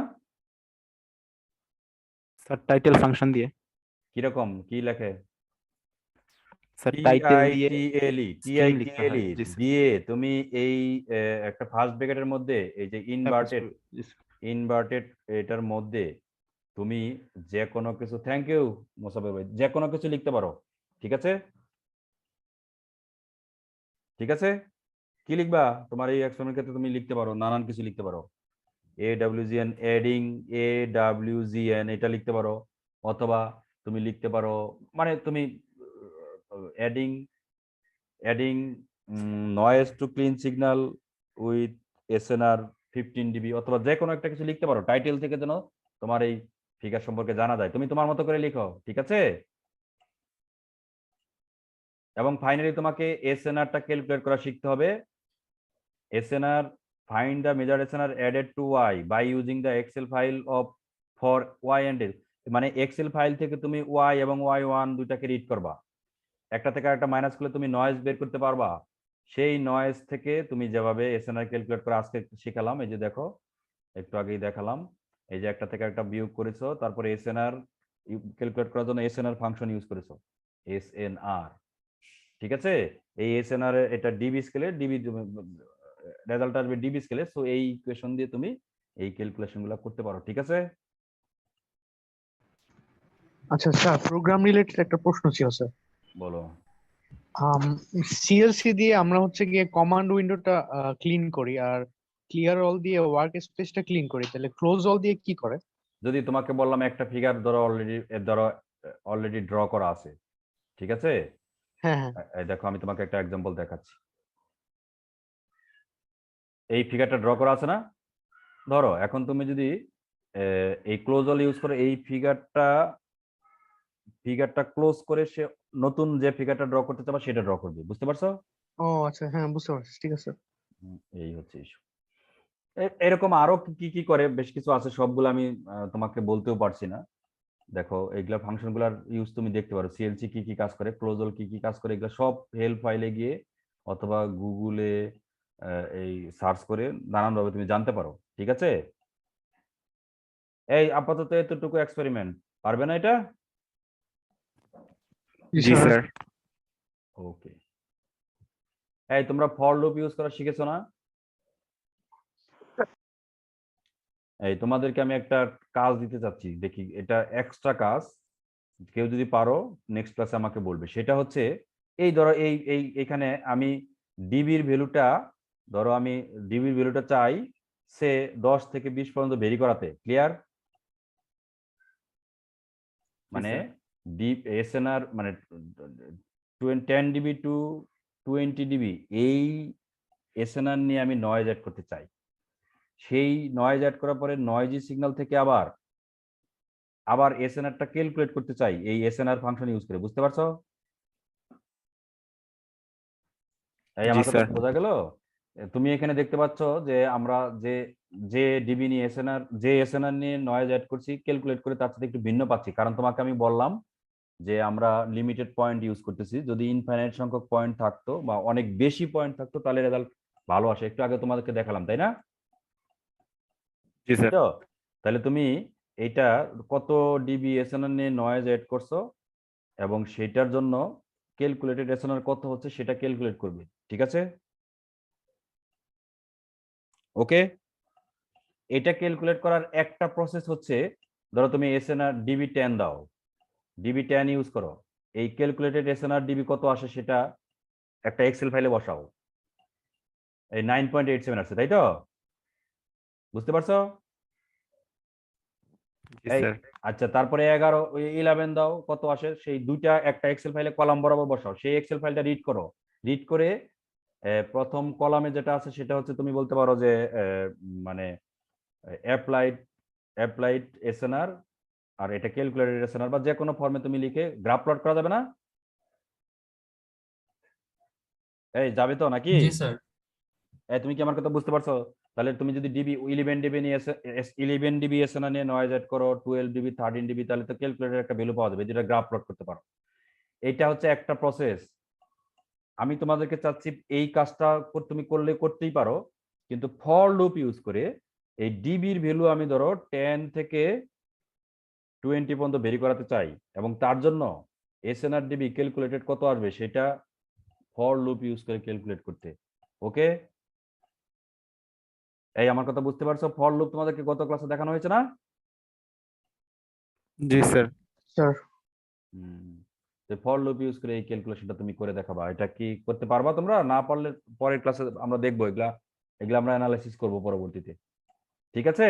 सर टाइटल फंक्शन दिए। কিরকম, কি লেখে? सर टाइटल दिए TITLE, स्ट्रिंग लिखता है। TITLE जी सर। দিয়ে তুমি এই একটা ফার্স্ট ব্র্যাকেটের মধ্যে এই যে ইনভার্টেড এটার মধ্যে তুমি যে কোনো কিছু, থ্যাংক ইউ মোসাফের ভাই, যে কোনো কিছু লিখতে পারো। ঠিক আছে, ঠিক আছে। কি লিখবা? তোমার এই এক্সপেরিমেন্ট ক্ষেত্রে তুমি লিখতে পারো, নানান কিছু লিখতে পারো। AWGN, এডিং, AWGN এটা লিখতে পারো, অথবা তুমি লিখতে পারো, মানে তুমি adding noise to clean signal with SNR 15 dB, অথবা যে কোনো একটা কিছু লিখতে পারো টাইটেল থেকে, যেন তোমার এই ফিগার সম্পর্কে জানা যায়। তুমি তোমার মতো করে লিখো, ঠিক আছে? এবং ফাইনালি তোমাকে SNR-টা ক্যালকুলেট করা শিখতে হবে। SNR, find the major SNR added to y by using the Excel file of for y and x, মানে এক্সেল ফাইল থেকে তুমি y এবং y1 দুইটাকে রিড করবা, একটা থেকে একটা মাইনাস করলে তুমি নয়েজ বের করতে পারবা। সেই নয়েজ থেকে তুমি যেভাবে SNR ক্যালকুলেট করে আজকে শিখালাম, এই যে দেখো একটু আগেই দেখালাম, এই যে একটা থেকে একটা বিয়োগ করেছো, তারপরে SNR ক্যালকুলেট করার জন্য SNR ফাংশন ইউজ করেছো, SNR, ঠিক আছে? এই SNR এটা ডিবি স্কেলে, ডিবি রেজাল্ট আসবে ডিবি স্কেলে। সো এই ইকুয়েশন দিয়ে তুমি এই ক্যালকুলেশনগুলো করতে পারো, ঠিক আছে? আচ্ছা স্যার, প্রোগ্রাম রিলেটেড একটা প্রশ্ন ছিল স্যার। বলো। সিএলসি দিয়ে আমরা হচ্ছে গিয়ে কমান্ড উইন্ডোটা ক্লিন করি, আর ক্লিয়ার অল দিয়ে ওয়ার্ক স্পেসটা ক্লিন করি, তাহলে ক্লোজ অল দিয়ে কি করে? যদি তোমাকে বললাম একটা ফিগার ধরো অলরেডি ড্র করা আছে, ঠিক আছে? হ্যাঁ হ্যাঁ। এই দেখো আমি তোমাকে একটা এক্সাম্পল দেখাচ্ছি। এই ফিগারটা ড্র করা আছে না? ধরো এখন তুমি যদি এই ক্লোজ অল ইউজ করে এই ফিগারটা ক্লোজ করে সে নতুন যে ফিগারটা ড্র করতে চাবা সেটা ড্র করবে, বুঝতে পারছো? ও আচ্ছা, হ্যাঁ বুঝতে পারছি, ঠিক আছে। এই হচ্ছে ইস্যু। এরকম আরো কি কি করে বেশ কিছু আছে, সবগুলো আমি তোমাকে বলতেও পারছি না। দেখো এইগুলা ফাংশন গুলার ইউজ তুমি দেখতে পারো, সিএলসি কি কি কাজ করে, ক্লোজ অল কি কি কাজ করে, এগুলো সব হেল্প ফাইলে গিয়ে অথবা গুগলে এই সার্চ করে নানান ভাবে তুমি জানতে পারো, ঠিক আছে? এই আপাতত এতটুকু এক্সপেরিমেন্ট, পারবে না এটা? जी सर। ওকে, এই তোমরা ফর লুপ ইউজ করা শিখেছো না? এই তোমাদেরকে আমি একটা কাজ দিতে চাচ্ছি, দেখি এটা এক্সট্রা কাজ, কেউ যদি পারো নেক্সট ক্লাসে আমাকে বলবে। সেটা হচ্ছে এই ধরো এখানে আমি ডিবির ভ্যালুটা, ধরো আমি ডিবির ভ্যালুটা চাই সে 10 থেকে 20 পর্যন্ত ভেরি করাতে, ক্লিয়ার? মানে SNR মানে 10 dB টু 20 dB এই SNR নিয়ে আমি নয়েজ অ্যাড করতে চাই। সেই নয়েজ অ্যাড করার পরে নয়েজি সিগন্যাল থেকে আবার SNR-টা ক্যালকুলেট করতে চাই এই SNR ফাংশন ইউজ করে, বুঝতে পারছো? এই জি আমার কথা স্যার। বোঝা গেল? তুমি এখানে দেখতে পাচ্ছ যে আমরা যে ডিবি নিয়ে SNR নিয়ে নয়েজ অ্যাড করছি, ক্যালকুলেট করে তার সাথে একটু ভিন্ন পাচ্ছি, কারণ তোমাকে আমি বললাম যে আমরা লিমিটেড পয়েন্ট ইউজ করতেছি। যদি ইনফাইনাইট সংখ্যক পয়েন্ট থাকতো বা অনেক বেশি পয়েন্ট থাকতো তাহলে রেজাল্ট ভালো আসে, একটু আগে তোমাদেরকে দেখালাম, তাই না? जी सर। তো তাহলে তুমি এইটা কত ডিবি SNR নিয়ে নয়েজ অ্যাড করছো এবং সেটার জন্য ক্যালকুলেটেড এসএনআর কত হচ্ছে সেটা ক্যালকুলেট করবে, ঠিক আছে? ওকে, এটা ক্যালকুলেট করার একটা প্রসেস হচ্ছে, ধরো তুমি এসএনআর ডিবি 10 দাও, ডিবি 10 ইউজ করো, এই ক্যালকুলেটেড এসএনআর ডিবি কত আসে সেটা একটা এক্সেল ফাইলে বসাও। এই 9.87 আসছে, তাই তো? বুঝতে পারছো? জি এই স্যার। আচ্ছা, তারপরে 11 দাও, কত আসে সেই দুইটা একটা এক্সেল ফাইলে কলাম বরাবর বসাও, সেই এক্সেল ফাইলটা রিড করো, রিড করে প্রথম কলামে যেটা আছে সেটা হচ্ছে তুমি বলতে পারো যে মানে অ্যাপ্লাইড এসএনআর, আর এটা ক্যালকুলেটেড এসএনআর, বা যে কোনো ফর্মে তুমি লিখে গ্রাফ প্লট করা যাবে না? এই যাবে তো নাকি? জি স্যার। তুমি কি আমার কথা বুঝতে পারছো? তাহলে তুমি যদি ডিবি 11 ডিবি নিয়ে 11 ডিবি এসএনআর নিয়ে নয়েজ অ্যাড করো, 12 ডিবি 13 ডিবি, তাহলে তো ক্যালকুলেটর একটা ভ্যালু পাওয়া যাবে যেটা গ্রাফ প্লট করতে পারো। এটা হচ্ছে একটা প্রসেস। আমি তোমাদেরকে চাচ্ছি এই কাজটা তুমি করতেই পারো, কিন্তু ফর লুপ ইউজ করে এই ডিবির ভ্যালু আমি ধরো 10 থেকে 20 পর্যন্ত বেরি করাতে চাই, এবং তার জন্য এসএনআর ডিবি ক্যালকুলেটেড কত আসবে সেটা ফর লুপ ইউজ করে ক্যালকুলেট করতে। ওকে, এই আমার কথা বুঝতে পারছো? ফর লুপ তোমাদেরকে গত ক্লাসে দেখানো হয়েছে না? জি sir. Sir for loop use করে এই ক্যালকুলেশনটা তুমি করে দেখাবা। এটা কি করতে পারবা তোমরা? না পারলে পরের ক্লাসে আমরা দেখবো, এগুলা এগুলা আমরা অ্যানালাইসিস করব পরবর্তীতে, ঠিক আছে?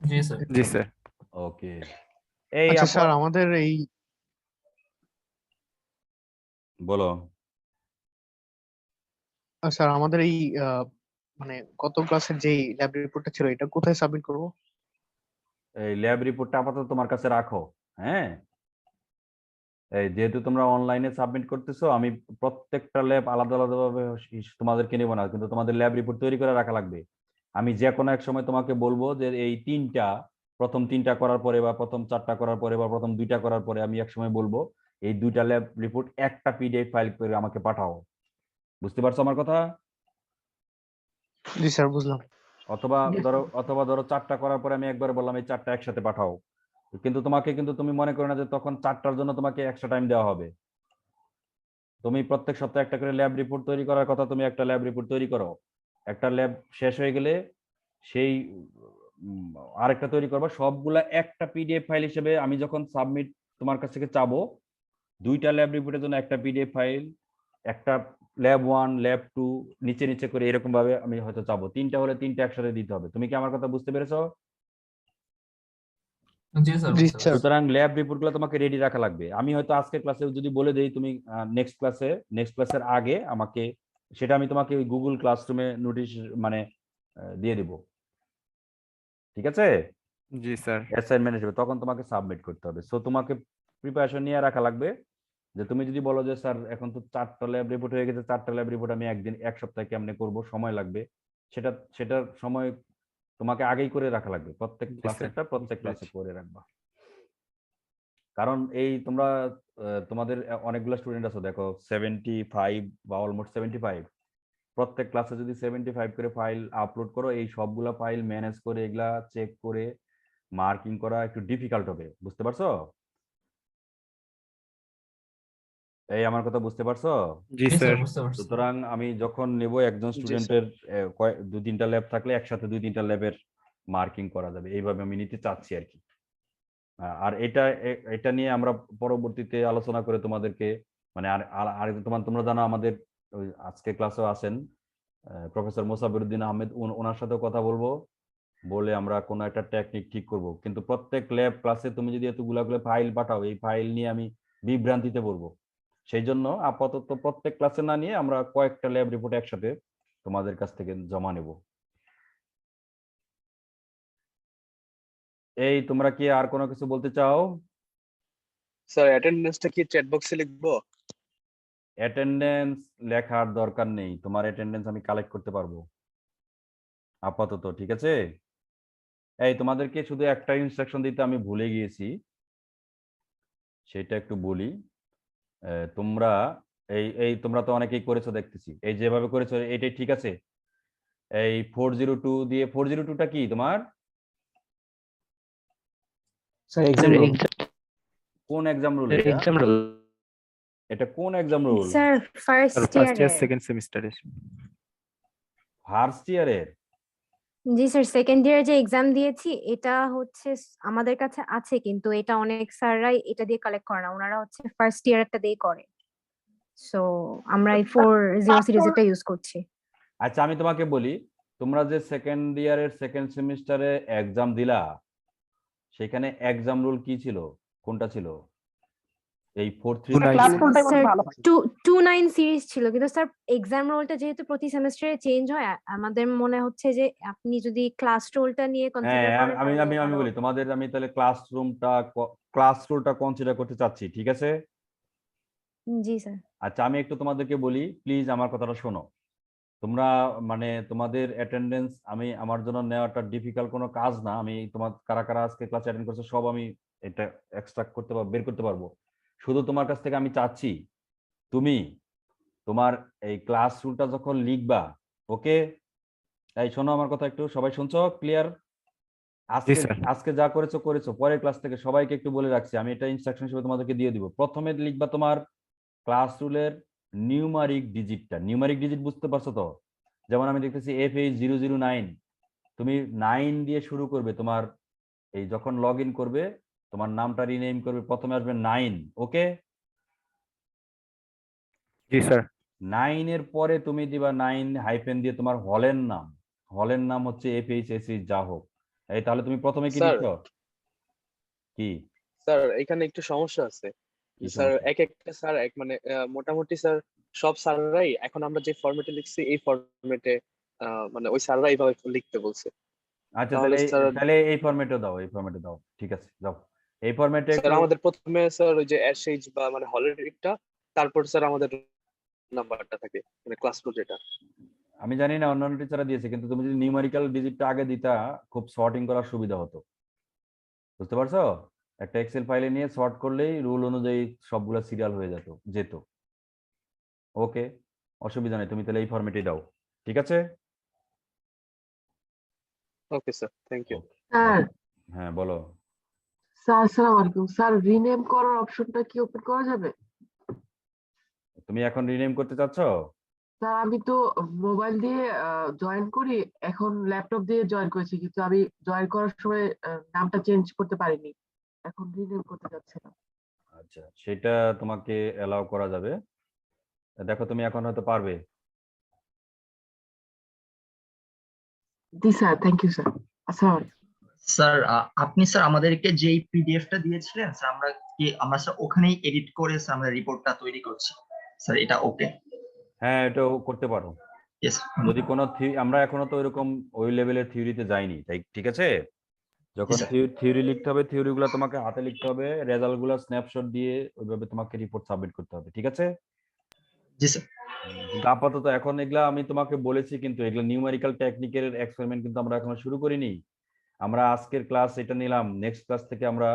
জি স্যার। জি স্যার। ওকে, এই আচ্ছা স্যার, আমাদের এই বলো। স্যার আমাদের এই মানে গত ক্লাসের যে ল্যাব রিপোর্টটা ছিল এটা কোথায় সাবমিট করব? এই ল্যাব রিপোর্টটা আপাতত তোমার কাছে রাখো। হ্যাঁ, এই যেহেতু তোমরা অনলাইনে সাবমিট করতেছো, আমি প্রত্যেকটা ল্যাব আলাদা আলাদাভাবে তোমাদেরকে নেবো না, কিন্তু তোমাদের ল্যাব রিপোর্ট তৈরি করে রাখা লাগবে। আমি যে কোনো এক সময় তোমাকে বলবো যে এই প্রথম তিনটা করার পরে, বা প্রথম 4টা করার পরে, বা প্রথম 2টা করার পরে আমি এক সময় বলবো এই 2টা ল্যাব রিপোর্ট একটা পিডিএফ ফাইল করে আমাকে পাঠাও। বুঝতে পারছো আমার কথা? জি স্যার, বুঝলাম। অথবা ধরো 4টা করার পরে আমি একবার বললাম এই 4টা একসাথে পাঠাও, কিন্তু তুমি মনে করো না যে তখন 4টার জন্য তোমাকে এক্সট্রা টাইম দেওয়া হবে। তুমি প্রত্যেক সপ্তাহে একটা করে ল্যাব রিপোর্ট তৈরি করার কথা, তুমি একটা ল্যাব রিপোর্ট তৈরি করো, একটা ল্যাব শেষ হয়ে গেলে সেই আরেকটা তৈরি করবা, সবগুলা একটা পিডিএফ ফাইল হিসেবে আমি যখন সাবমিট তোমার কাছ থেকে চাবো, 2টা ল্যাব রিপোর্টের জন্য একটা পিডিএফ ফাইল, একটা ল্যাব 1 ল্যাব 2 নিচে নিচে করে এরকম ভাবে আমি হয়তো চাবো, 3টা হলে 3টা একসাথে দিতে হবে। তুমি কি আমার কথা বুঝতে পেরেছো? জি স্যার। জি স্যার। সুতরাং ল্যাব রিপোর্টগুলো তোমাকে রেডি রাখা লাগবে। আমি হয়তো আজকের ক্লাসে যদি বলে দেই, তুমি নেক্সট ক্লাসের আগে আমাকে সেটা আমি তোমাকে ওই গুগল ক্লাসরুমে নোটিশ মানে দিয়ে দিব, ঠিক আছে? জি স্যার। অ্যাসাইনমেন্ট হিসেবে তখন তোমাকে সাবমিট করতে হবে। সো তোমাকে প্রিপারেশন নিয়ে রাখা লাগবে, যে তুমি যদি বলো যে স্যার এখন তো 4টা ল্যাব রিপোর্ট হয়ে গেছে, 4টা ল্যাব রিপোর্ট আমি এক সপ্তাহে কেমনে করব, সময় লাগবে, সেটার সময় তোমাকে আগেই করে রাখা লাগবে। প্রত্যেক জি ক্লাসে স্যার। ক্লাসে করে রাখবা, কারণ এই তোমরা তোমাদের অনেকগুলো স্টুডেন্ট আছে, দেখো 75 বা অলমোস্ট 75, প্রত্যেক ক্লাসে যদি 75 করে ফাইল আপলোড করো, এই সবগুলা ফাইল ম্যানেজ করে এগুলা চেক করে মার্কিং করা একটু ডিফিকাল্ট হবে। বুঝতে পারছো? এই আমার কথা বুঝতে পারছো? জি স্যার। বুঝতে পারছি। সুতরাং আমি যখন নেব একজন স্টুডেন্টের 2-3টা ল্যাব থাকলে একসাথে 2-3টা ল্যাবের মার্কিং করা যাবে, এইভাবে আমি নিতে চাচ্ছি আর কি। আর এটা নিয়ে আমরা পরবর্তীতে আলোচনা করে তোমাদেরকে মানে আর তোমরা জানো আমাদের আজকে ক্লাসেও আছেন প্রফেসর মোসাফিরউদ্দিন আহমেদ, ওনার সাথেও কথা বলবো, বলে আমরা কোনো একটা টেকনিক ঠিক করব। কিন্তু প্রত্যেক ল্যাব ক্লাসে তুমি যদি এতগুলা ফাইল পাঠাও, এই ফাইল নিয়ে আমি বিভ্রান্তিতে পড়বো। সেই জন্য আপাতত প্রত্যেক ক্লাসে না নিয়ে আমরা কয়েকটা ল্যাব রিপোর্ট একসাথে তোমাদের কাছ থেকে জমা নেব। এই তোমরা কি আর কোনো কিছু বলতে চাও? স্যার অ্যাটেন্ডেন্সটা কি চ্যাট বক্সে লিখবো? অ্যাটেন্ডেন্স লেখার দরকার নেই, তোমার অ্যাটেন্ডেন্স আমি কালেক্ট করতে পারবো আপাতত, ঠিক আছে? এই তোমাদেরকে শুধু একটা ইনস্ট্রাকশন দিতে আমি ভুলে গিয়েছি, সেটা একটু বলি। তোমরা তোমরা তো অনেকেই করেছো দেখতেছি, এই যেভাবে করেছো এটাই ঠিক আছে। এই 402 দিয়ে 402টা কি তোমার? Sir exam rule. কোন এক্সাম রুল এটা? এক্সাম রোল এটা কোন exam rule? Sir sir first first year ইয়ারের। সেকেন্ড সেমিস্টারের। ফার্স্ট ইয়ারের? জি স্যার, সেকেন্ড ইয়ারে যে এক্সাম দিয়েছি এটা হচ্ছে আমাদের কাছে আছে, কিন্তু এটা অনেক স্যাররাই এটা দিয়ে কালেক্ট করে না, ওনারা হচ্ছে ফার্স্ট ইয়ারটা দিয়ে করে। সো আমরা এই 40 সিরিজটা ইউজ করছি। আচ্ছা আমি তোমাকে বলি, তোমরা যে সেকেন্ড ইয়ারের সেকেন্ড সেমিস্টারে এক্সাম দিলা, সেখানে এক্সাম রুল কি ছিল, কোনটা ছিল? এই 4-3 ক্লাস রুলটাই স্যার ভালো হয়। 29 সিরিজ ছিল, কিন্তু স্যার এক্সাম রোলটা যেহেতু প্রতি সেমিস্টারে চেঞ্জ হয়, আমাদের মনে হচ্ছে যে আপনি যদি ক্লাস রোলটা নিয়ে হ্যাঁ কনসিডার করেন আমি তাহলে আমি আমি ভালো বলি হবে। তোমাদের, আমি তাহলে ক্লাস রুলটা কনসিডার করতে চাচ্ছি, ঠিক আছে? জি স্যার। আচ্ছা আমি একটু তোমাদেরকে বলি, প্লিজ আমার কথাটা শোনো। তোমরা মানে তোমাদের অ্যাটেন্ডেন্স আমি আমার জন্য নেওয়াটা ডিফিকাল্ট কোনো কাজ না। আমি তোমার কারা কারা আজকে ক্লাস অ্যাটেন্ড করছো সব আমি এটা এক্সট্রাক্ট করতে পারবো, বের করতে পারবো। শুধু তোমার কাছ থেকে আমি চাচ্ছি তুমি তোমার এই ক্লাস রুলটা যখন লিখবা, ওকে? এই শোনো আমার কথা একটু, সবাই শুনছো? ক্লিয়ার? জি আজকে স্যার। আজকে যা করেছো করেছো, পরের ক্লাস থেকে সবাইকে একটু বলে রাখছি, আমি এটা ইনস্ট্রাকশন হিসেবে তোমাদেরকে দিয়ে দিব। প্রথমে লিখবা তোমার ক্লাস রুলের নিউমারিক ডিজিটটা। নিউমারিক ডিজিট বুঝতে পারছো তো? যেমন আমি দেখতেছি FH009, তুমি 9 দিয়ে শুরু করবে। তোমার এই যখন লগ ইন করবে, তোমার নামটা রিনেম করবে, প্রথমে আসবে 9, ওকে? জি স্যার। 9 এর পরে তুমি দিবা 9 হাইফেন দিয়ে তোমার হলের নাম। হলের নাম হচ্ছে FHSC যা হোক। এই তাহলে তুমি প্রথমে কি স্যার লিখছো? কি স্যার এখানে একটু সমস্যা আছে। কি স্যার সমস্যা? এক একটা স্যার এক মানে মোটামুটি স্যার সব স্যাররাই এখন আমরা যে ফরম্যাটে লিখছি এই ফরম্যাটে মানে ওই স্যাররা এইভাবে লিখতে বলছে। আচ্ছা তাহলে তাহলে স্যার তাহলে এই ফরম্যাটে দাও, এই ফরম্যাটে দাও, ঠিক আছে দাও। এই ফরম্যাটে স্যার একটু আমাদের প্রথমে স্যার ওই যে এসএইচ বা মানে হলের দিকটা, তারপর স্যার আমাদের নাম্বারটা থাকে মানে ক্লাস রুল যেটা। আমি জানি না অন্যান্য টিচাররা দিয়েছে, কিন্তু তুমি যদি নিউমেরিক্যাল ডিজিটটা আগে দিতা খুব সর্টিং করার সুবিধা হতো, বুঝতে পারছো? একটা এক্সেল ফাইলে নিয়ে সর্ট করলেই রুল অনুযায়ী সবগুলা সিরিয়াল হয়ে যেত। ওকে, অসুবিধা নেই, তুমি তাহলে এই ফরম্যাটে দাও, ঠিক আছে? Okay sir, thank you. Sir হ্যাঁ বলো। স্যার আসসালামু আলাইকুম স্যার, রিনেম করার অপশনটা কি ওপেন করা যাবে? তুমি এখন রিনেম করতে চাচ্ছ? স্যার আমি তো মোবাইল দিয়ে জয়েন করি, এখন ল্যাপটপ দিয়ে জয়েন করেছি, কিন্তু আমি জয়েন করার সময় নামটা চেঞ্জ করতে পারিনি, এখন রিনেম করতে চাচ্ছিলাম। আচ্ছা সেটা তোমাকে অ্যালাউ করা যাবে। দেখো তুমি এখন হয়তো পারবে। জি স্যার, থ্যাংক ইউ স্যার। আসসালামু আলাইকুম। স্যার আপনি স্যার আমাদেরকে যেই পিডিএফটা দিয়েছিলেন স্যার, আমরা স্যার ওখানেই এডিট করে স্যার আমরা রিপোর্টটা তৈরি করছি স্যার, এটা ওকে? হ্যাঁ এটাও করতে পারো। ইয়েস। যদি কোনো আমরা এখনো তো এরকম ওই লেভেলের থিওরিতে যাইনি, তাই ঠিক আছে? যখন স্যার। থিওরি লিখতে হবে, থিওরি গুলো তোমাকে হাতে লিখতে হবে, রেজাল্ট গুলো স্ন্যাপশট দিয়ে ওইভাবে তোমাকে রিপোর্ট সাবমিট করতে হবে, ঠিক আছে? জি স্যার। কিন্তু আপাতত এখন এগুলা আমি তোমাকে বলেছি, কিন্তু এগুলা নিউমেরিক্যাল টেকনিকের এক্সপেরিমেন্ট কিন্তু আমরা এখনো শুরু করিনি। আমরা আজকের ক্লাস এটা নিলাম, নেক্সট ক্লাস থেকে আমরা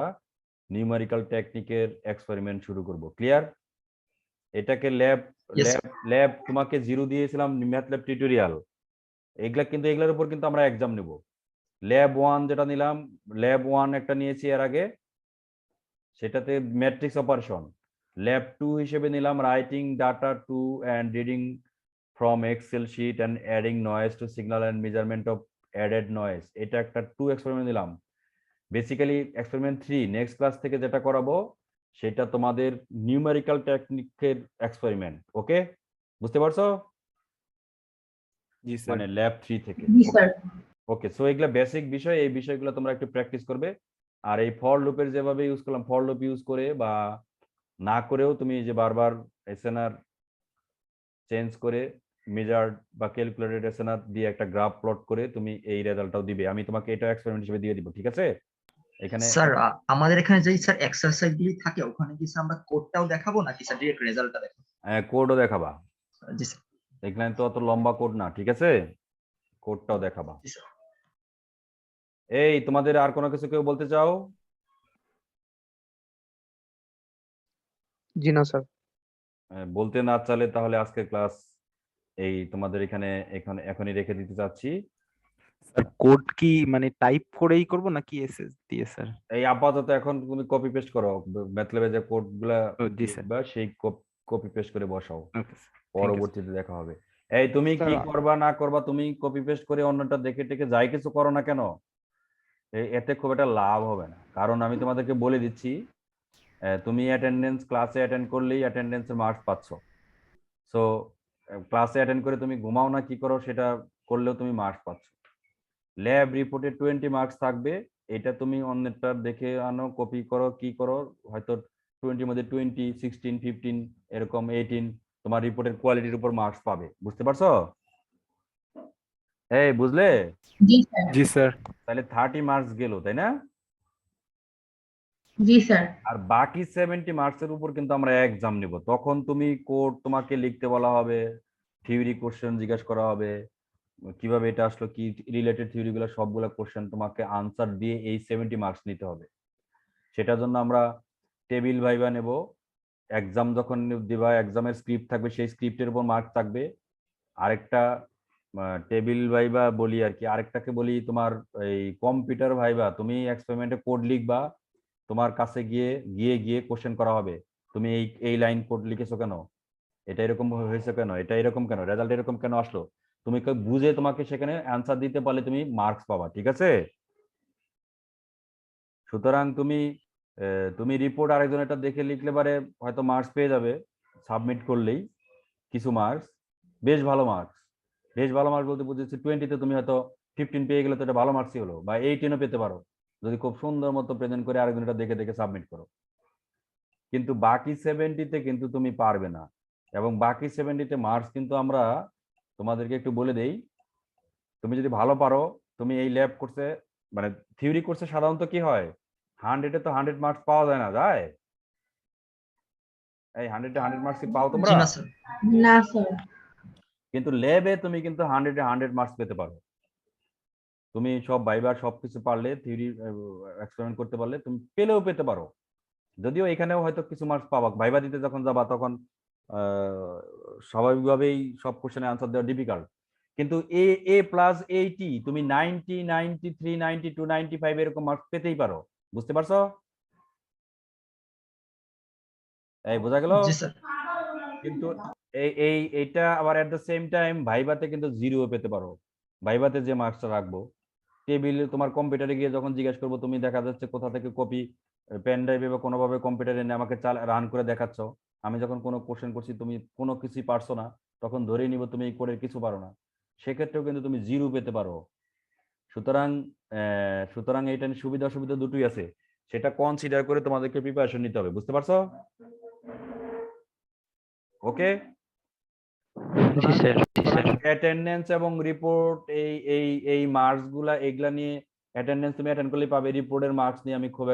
নিউমেরিক্যাল টেকনিকের এক্সপেরিমেন্ট শুরু করব। ক্লিয়ার? এটাকে ল্যাব Yes, ল্যাব ল্যাব তোমাকে 0 দিয়েছিলাম ম্যাথ ল্যাব টিউটোরিয়াল, এগুলার উপর কিন্তু আমরা এক্সাম নেব। ল্যাব 1 যেটা নিলাম, ল্যাব 1 একটা নিয়েছি এর আগে, সেটাতে ম্যাট্রিক্স অপারেশন। ল্যাব 2 হিসেবে নিলাম writing data to and reading from excel sheet and adding noise to signal and measurement of added noise. এটা একটা 2 এক্সপেরিমেন্ট নিলাম। বেসিক্যালি এক্সপেরিমেন্ট 3 নেক্সট ক্লাস থেকে যেটা করাবো সেটা তোমাদের নিউমেরিক্যাল টেকনিকের এক্সপেরিমেন্ট, ওকে? বুঝতে পারছো? জি স্যার। মানে ল্যাব 3 থেকে। জি স্যার। ওকে, সো এগুলা বেসিক বিষয়, এই বিষয়গুলো তোমরা একটু প্র্যাকটিস করবে। আর এই ফর লুপের যেভাবে ইউজ করলাম, ফর লুপ ইউজ করে বা না করেও তুমি যে বারবার এসএনআর চেঞ্জ করে মেজার্ড বা ক্যালকুলেটেড এসএনআর দিয়ে একটা গ্রাফ প্লট করে তুমি এই রেজাল্টটাও দিবে। আমি তোমাকে এটা এক্সপেরিমেন্ট হিসেবে দিয়ে দিব, ঠিক আছে? এখানে স্যার আমাদের এখানে যেই স্যার এক্সারসাইজ গুলি থাকে ওখানে কি স্যার আমরা কোডটাও দেখাবো নাকি স্যার ডিরেক্ট রেজাল্টটা দেখাবো? কোডও দেখাবা। জি স্যার। এখানে তো অত লম্বা কোড না, ঠিক আছে? কোডটাও দেখাবা। জি স্যার। এই তোমাদের আর কোনো কিছু কেউ বলতে চাও? জি না স্যার। বলতে না চাইলে তাহলে আজকের ক্লাস এই তোমাদের এখানে এখনই রেখে দিতে চাচ্ছি। স্যার কোড কি মানে টাইপ করেই করব নাকি এসএস দিয়ে স্যার? এই আপাতত এখন তুমি কপি পেস্ট করো ম্যাথল্যাবে যে কোড গুলা জি স্যার। বা সেই কপি পেস্ট করে বসাও, ওকে পরবর্তীতে দেখা হবে। এই তুমি কি স্যার, করবা না করবা, তুমি কপি পেস্ট করে অন্যটা দেখে টেকে যাই কিছু করো না কেন, এতে খুব একটা লাভ হবে না। কারণ আমি তোমাদেরকে বলে দিচ্ছি, তুমি অ্যাটেন্ডেন্স ক্লাসে অ্যাটেন্ড করলেই অ্যাটেন্ডেন্সের মার্কস পাচ্ছ। সো ক্লাসে অ্যাটেন্ড করে তুমি ঘুমাও না কি করো সেটা করলেও তুমি মার্কস পাচ্ছ। ল্যাব রিপোর্টে 20 মার্কস থাকবে, এটা তুমি অন্যটা দেখে আনো, কপি করো, কি করো, হয়তো 20 মধ্যে 20, 16, 15 এরকম 18 তোমার রিপোর্টের কোয়ালিটির উপর মার্কস পাবে। বুঝতে পারছো? এই বুঝলে? জি স্যার। জি স্যার। তাহলে 30 মার্কস গেল, তাই না? জি স্যার। আর বাকি 70 মার্কসের উপর কিন্তু আমরা এক্সাম নিব। তখন তুমি কোড তোমাকে লিখতে বলা হবে, থিওরি কোশ্চেন জিজ্ঞাসা করা হবে, কিভাবে এটা আসলো, কি রিলেটেড থিওরি গুলো, সবগুলো কোশ্চেন তোমাকে আনসার দিয়ে এই 70 মার্কস নিতে হবে। সেটার জন্য আমরা টেবিল ভাইবা নেব। এক্সাম যখন দিবা, এক্সামের স্ক্রিপ্ট থাকবে, সেই স্ক্রিপ্টের উপর মার্ক থাকবে। আরেকটা টেবিল ভাইবা বলি আর কি, আরেকটাকে বলি তোমার এই কম্পিউটার ভাইবা। তুমি এক্সপেরিমেন্টে কোড লিখবা, তোমার কাছে গিয়ে গিয়ে গিয়ে কোশ্চেন করা হবে, তুমি এই এই লাইন কোড লিখেছো কেন, এটা এরকম হয়েছে কেন, এটা এরকম কেন, রেজাল্ট এরকম কেন আসলো, তুমি বুঝে তোমাকে সেখানে অ্যান্সার দিতে পারলে তুমি মার্কস পাবা। ঠিক আছে? সুতরাং তুমি রিপোর্ট আরেকজন এটা দেখে লিখলে পারে হয়তো মার্কস পেয়ে যাবে সাবমিট করলেই, কিছু মার্কস, বেশ ভালো মার্কস। বেশ ভালো মার্কস বলতে বুঝেছি 20-তে তুমি হয়তো 15 পেয়ে গেলে তো এটা ভালো মার্কসই হলো, বা 18ও পেতে পারো যদি খুব সুন্দর মতো প্রেজেন্ট করে আরেকজন এটা দেখে দেখে সাবমিট করো। কিন্তু বাকি 70-তে কিন্তু তুমি পারবে না। এবং বাকি 70-তে মার্কস কিন্তু আমরা তোমাদেরকে একটু বলে দেই, তুমি যদি ভালো পারো, তুমি এই ল্যাব কোর্সে মানে থিওরি কোর্সে সাধারণত কি হয়, 100-এ তো 100 মার্কস পাওয়া যায় না, যায়? এই 100-এ 100 মার্কস কি পাও তোমরা? জি না স্যার। না স্যার। কিন্তু ল্যাবে তুমি কিন্তু 100-এ 100 মার্কস পেতে পারো। তুমি সব ভাইবা সবকিছু পারলে, থিওরি এক্সপেরিমেন্ট করতে পারলে তুমি পেলেও পেতে পারো। যদিও এখানেও হয়তো কিছু মার্কস পাবা, ভাইবা দিতে যখন যাবা তখন স্বাভাবিকভাবেই সব কোশ্চেনে আনসার দেওয়া ডিফিকাল্ট। কিন্তু A+80 তুমি 90, 93, 92, 95 এরকম মার্কস পেতেই পারো। বুঝতে পারছো? এই বোঝা গেল? জি স্যার। কিন্তু এইটা আবার এট দ্য সেম টাইম ভাইভাতে কিন্তু 0 পেতে পারো। ভাইভাতে যে মার্কসটা রাখবো, টেবিলে তোমার কম্পিউটারে গিয়ে যখন জিজ্ঞেস করবো, তুমি দেখা যাচ্ছে কোথা থেকে কপি পেন ড্রাইভে বা কোনোভাবে কম্পিউটারে এনে আমাকে রান করে দেখাচ্ছ। আমি যখন কোনো কোশ্চেন করছি তুমি কোনো কিছুই পারছো না, তখন ধরেই নিব তুমি এই কোডের কিছু পারো না, সেক্ষেত্রেও কিন্তু তুমি 0 পেতে পারো। সুতরাং সুতরাং এইটা সুবিধা অসুবিধা দুটোই আছে, সেটা কনসিডার করে তোমাদেরকে প্রিপারেশন নিতে হবে। বুঝতে পারছো? ওকে। জি স্যার, জি স্যার। অ্যাটেন্ডেন্স এবং রিপোর্ট এই এই এই মার্কস গুলা, এগুলা নিয়ে অ্যাটেন্ডেন্স তুমি অ্যাটেন্ড করলেই পাবে, রিপোর্টের মার্কস নিয়ে আমি খুব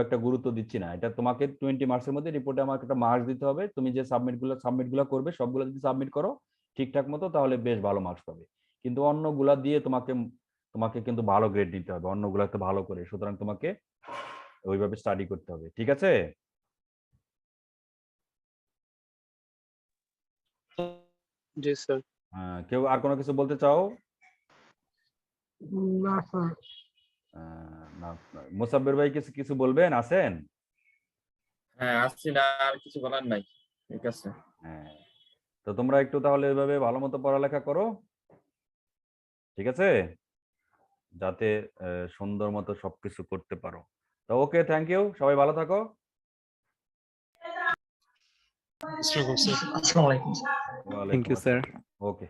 একটা গুরুত্ব দিচ্ছি না। এটা তোমাকে 20 মার্কসের মধ্যে রিপোর্টে আমাকে একটা মার্কস দিতে হবে। তুমি যে সাবমিটগুলো করবে সবগুলো যদি সাবমিট করো ঠিকঠাক মতো, তাহলে বেশ ভালো মার্কস পাবে। কিন্তু অন্যগুলা দিয়ে তোমাকে কিন্তু ভালো গ্রেড দিতে হবে, অন্যগুলাতে ভালো করে। সুতরাং তোমাকে ওইভাবে স্টাডি করতে হবে। ঠিক আছে? জি স্যার। কেউ আর কোনো কিছু বলতে চাও? না স্যার। না, মুসাব্বির ভাই কিছু কিছু বলবেন? আছেন? হ্যাঁ আসছি না, আর কিছু বলার নাই। ঠিক আছে। হ্যাঁ, তো তোমরা একটু তাহলে এভাবে ভালো মতো পড়ালেখা করো। ঠিক আছে? যাতে সুন্দর মতো সবকিছু করতে পারো। তো ওকে, থ্যাংক ইউ, সবাই ভালো থাকো। আসসালামু আলাইকুম sir. Thank you sir. Okay.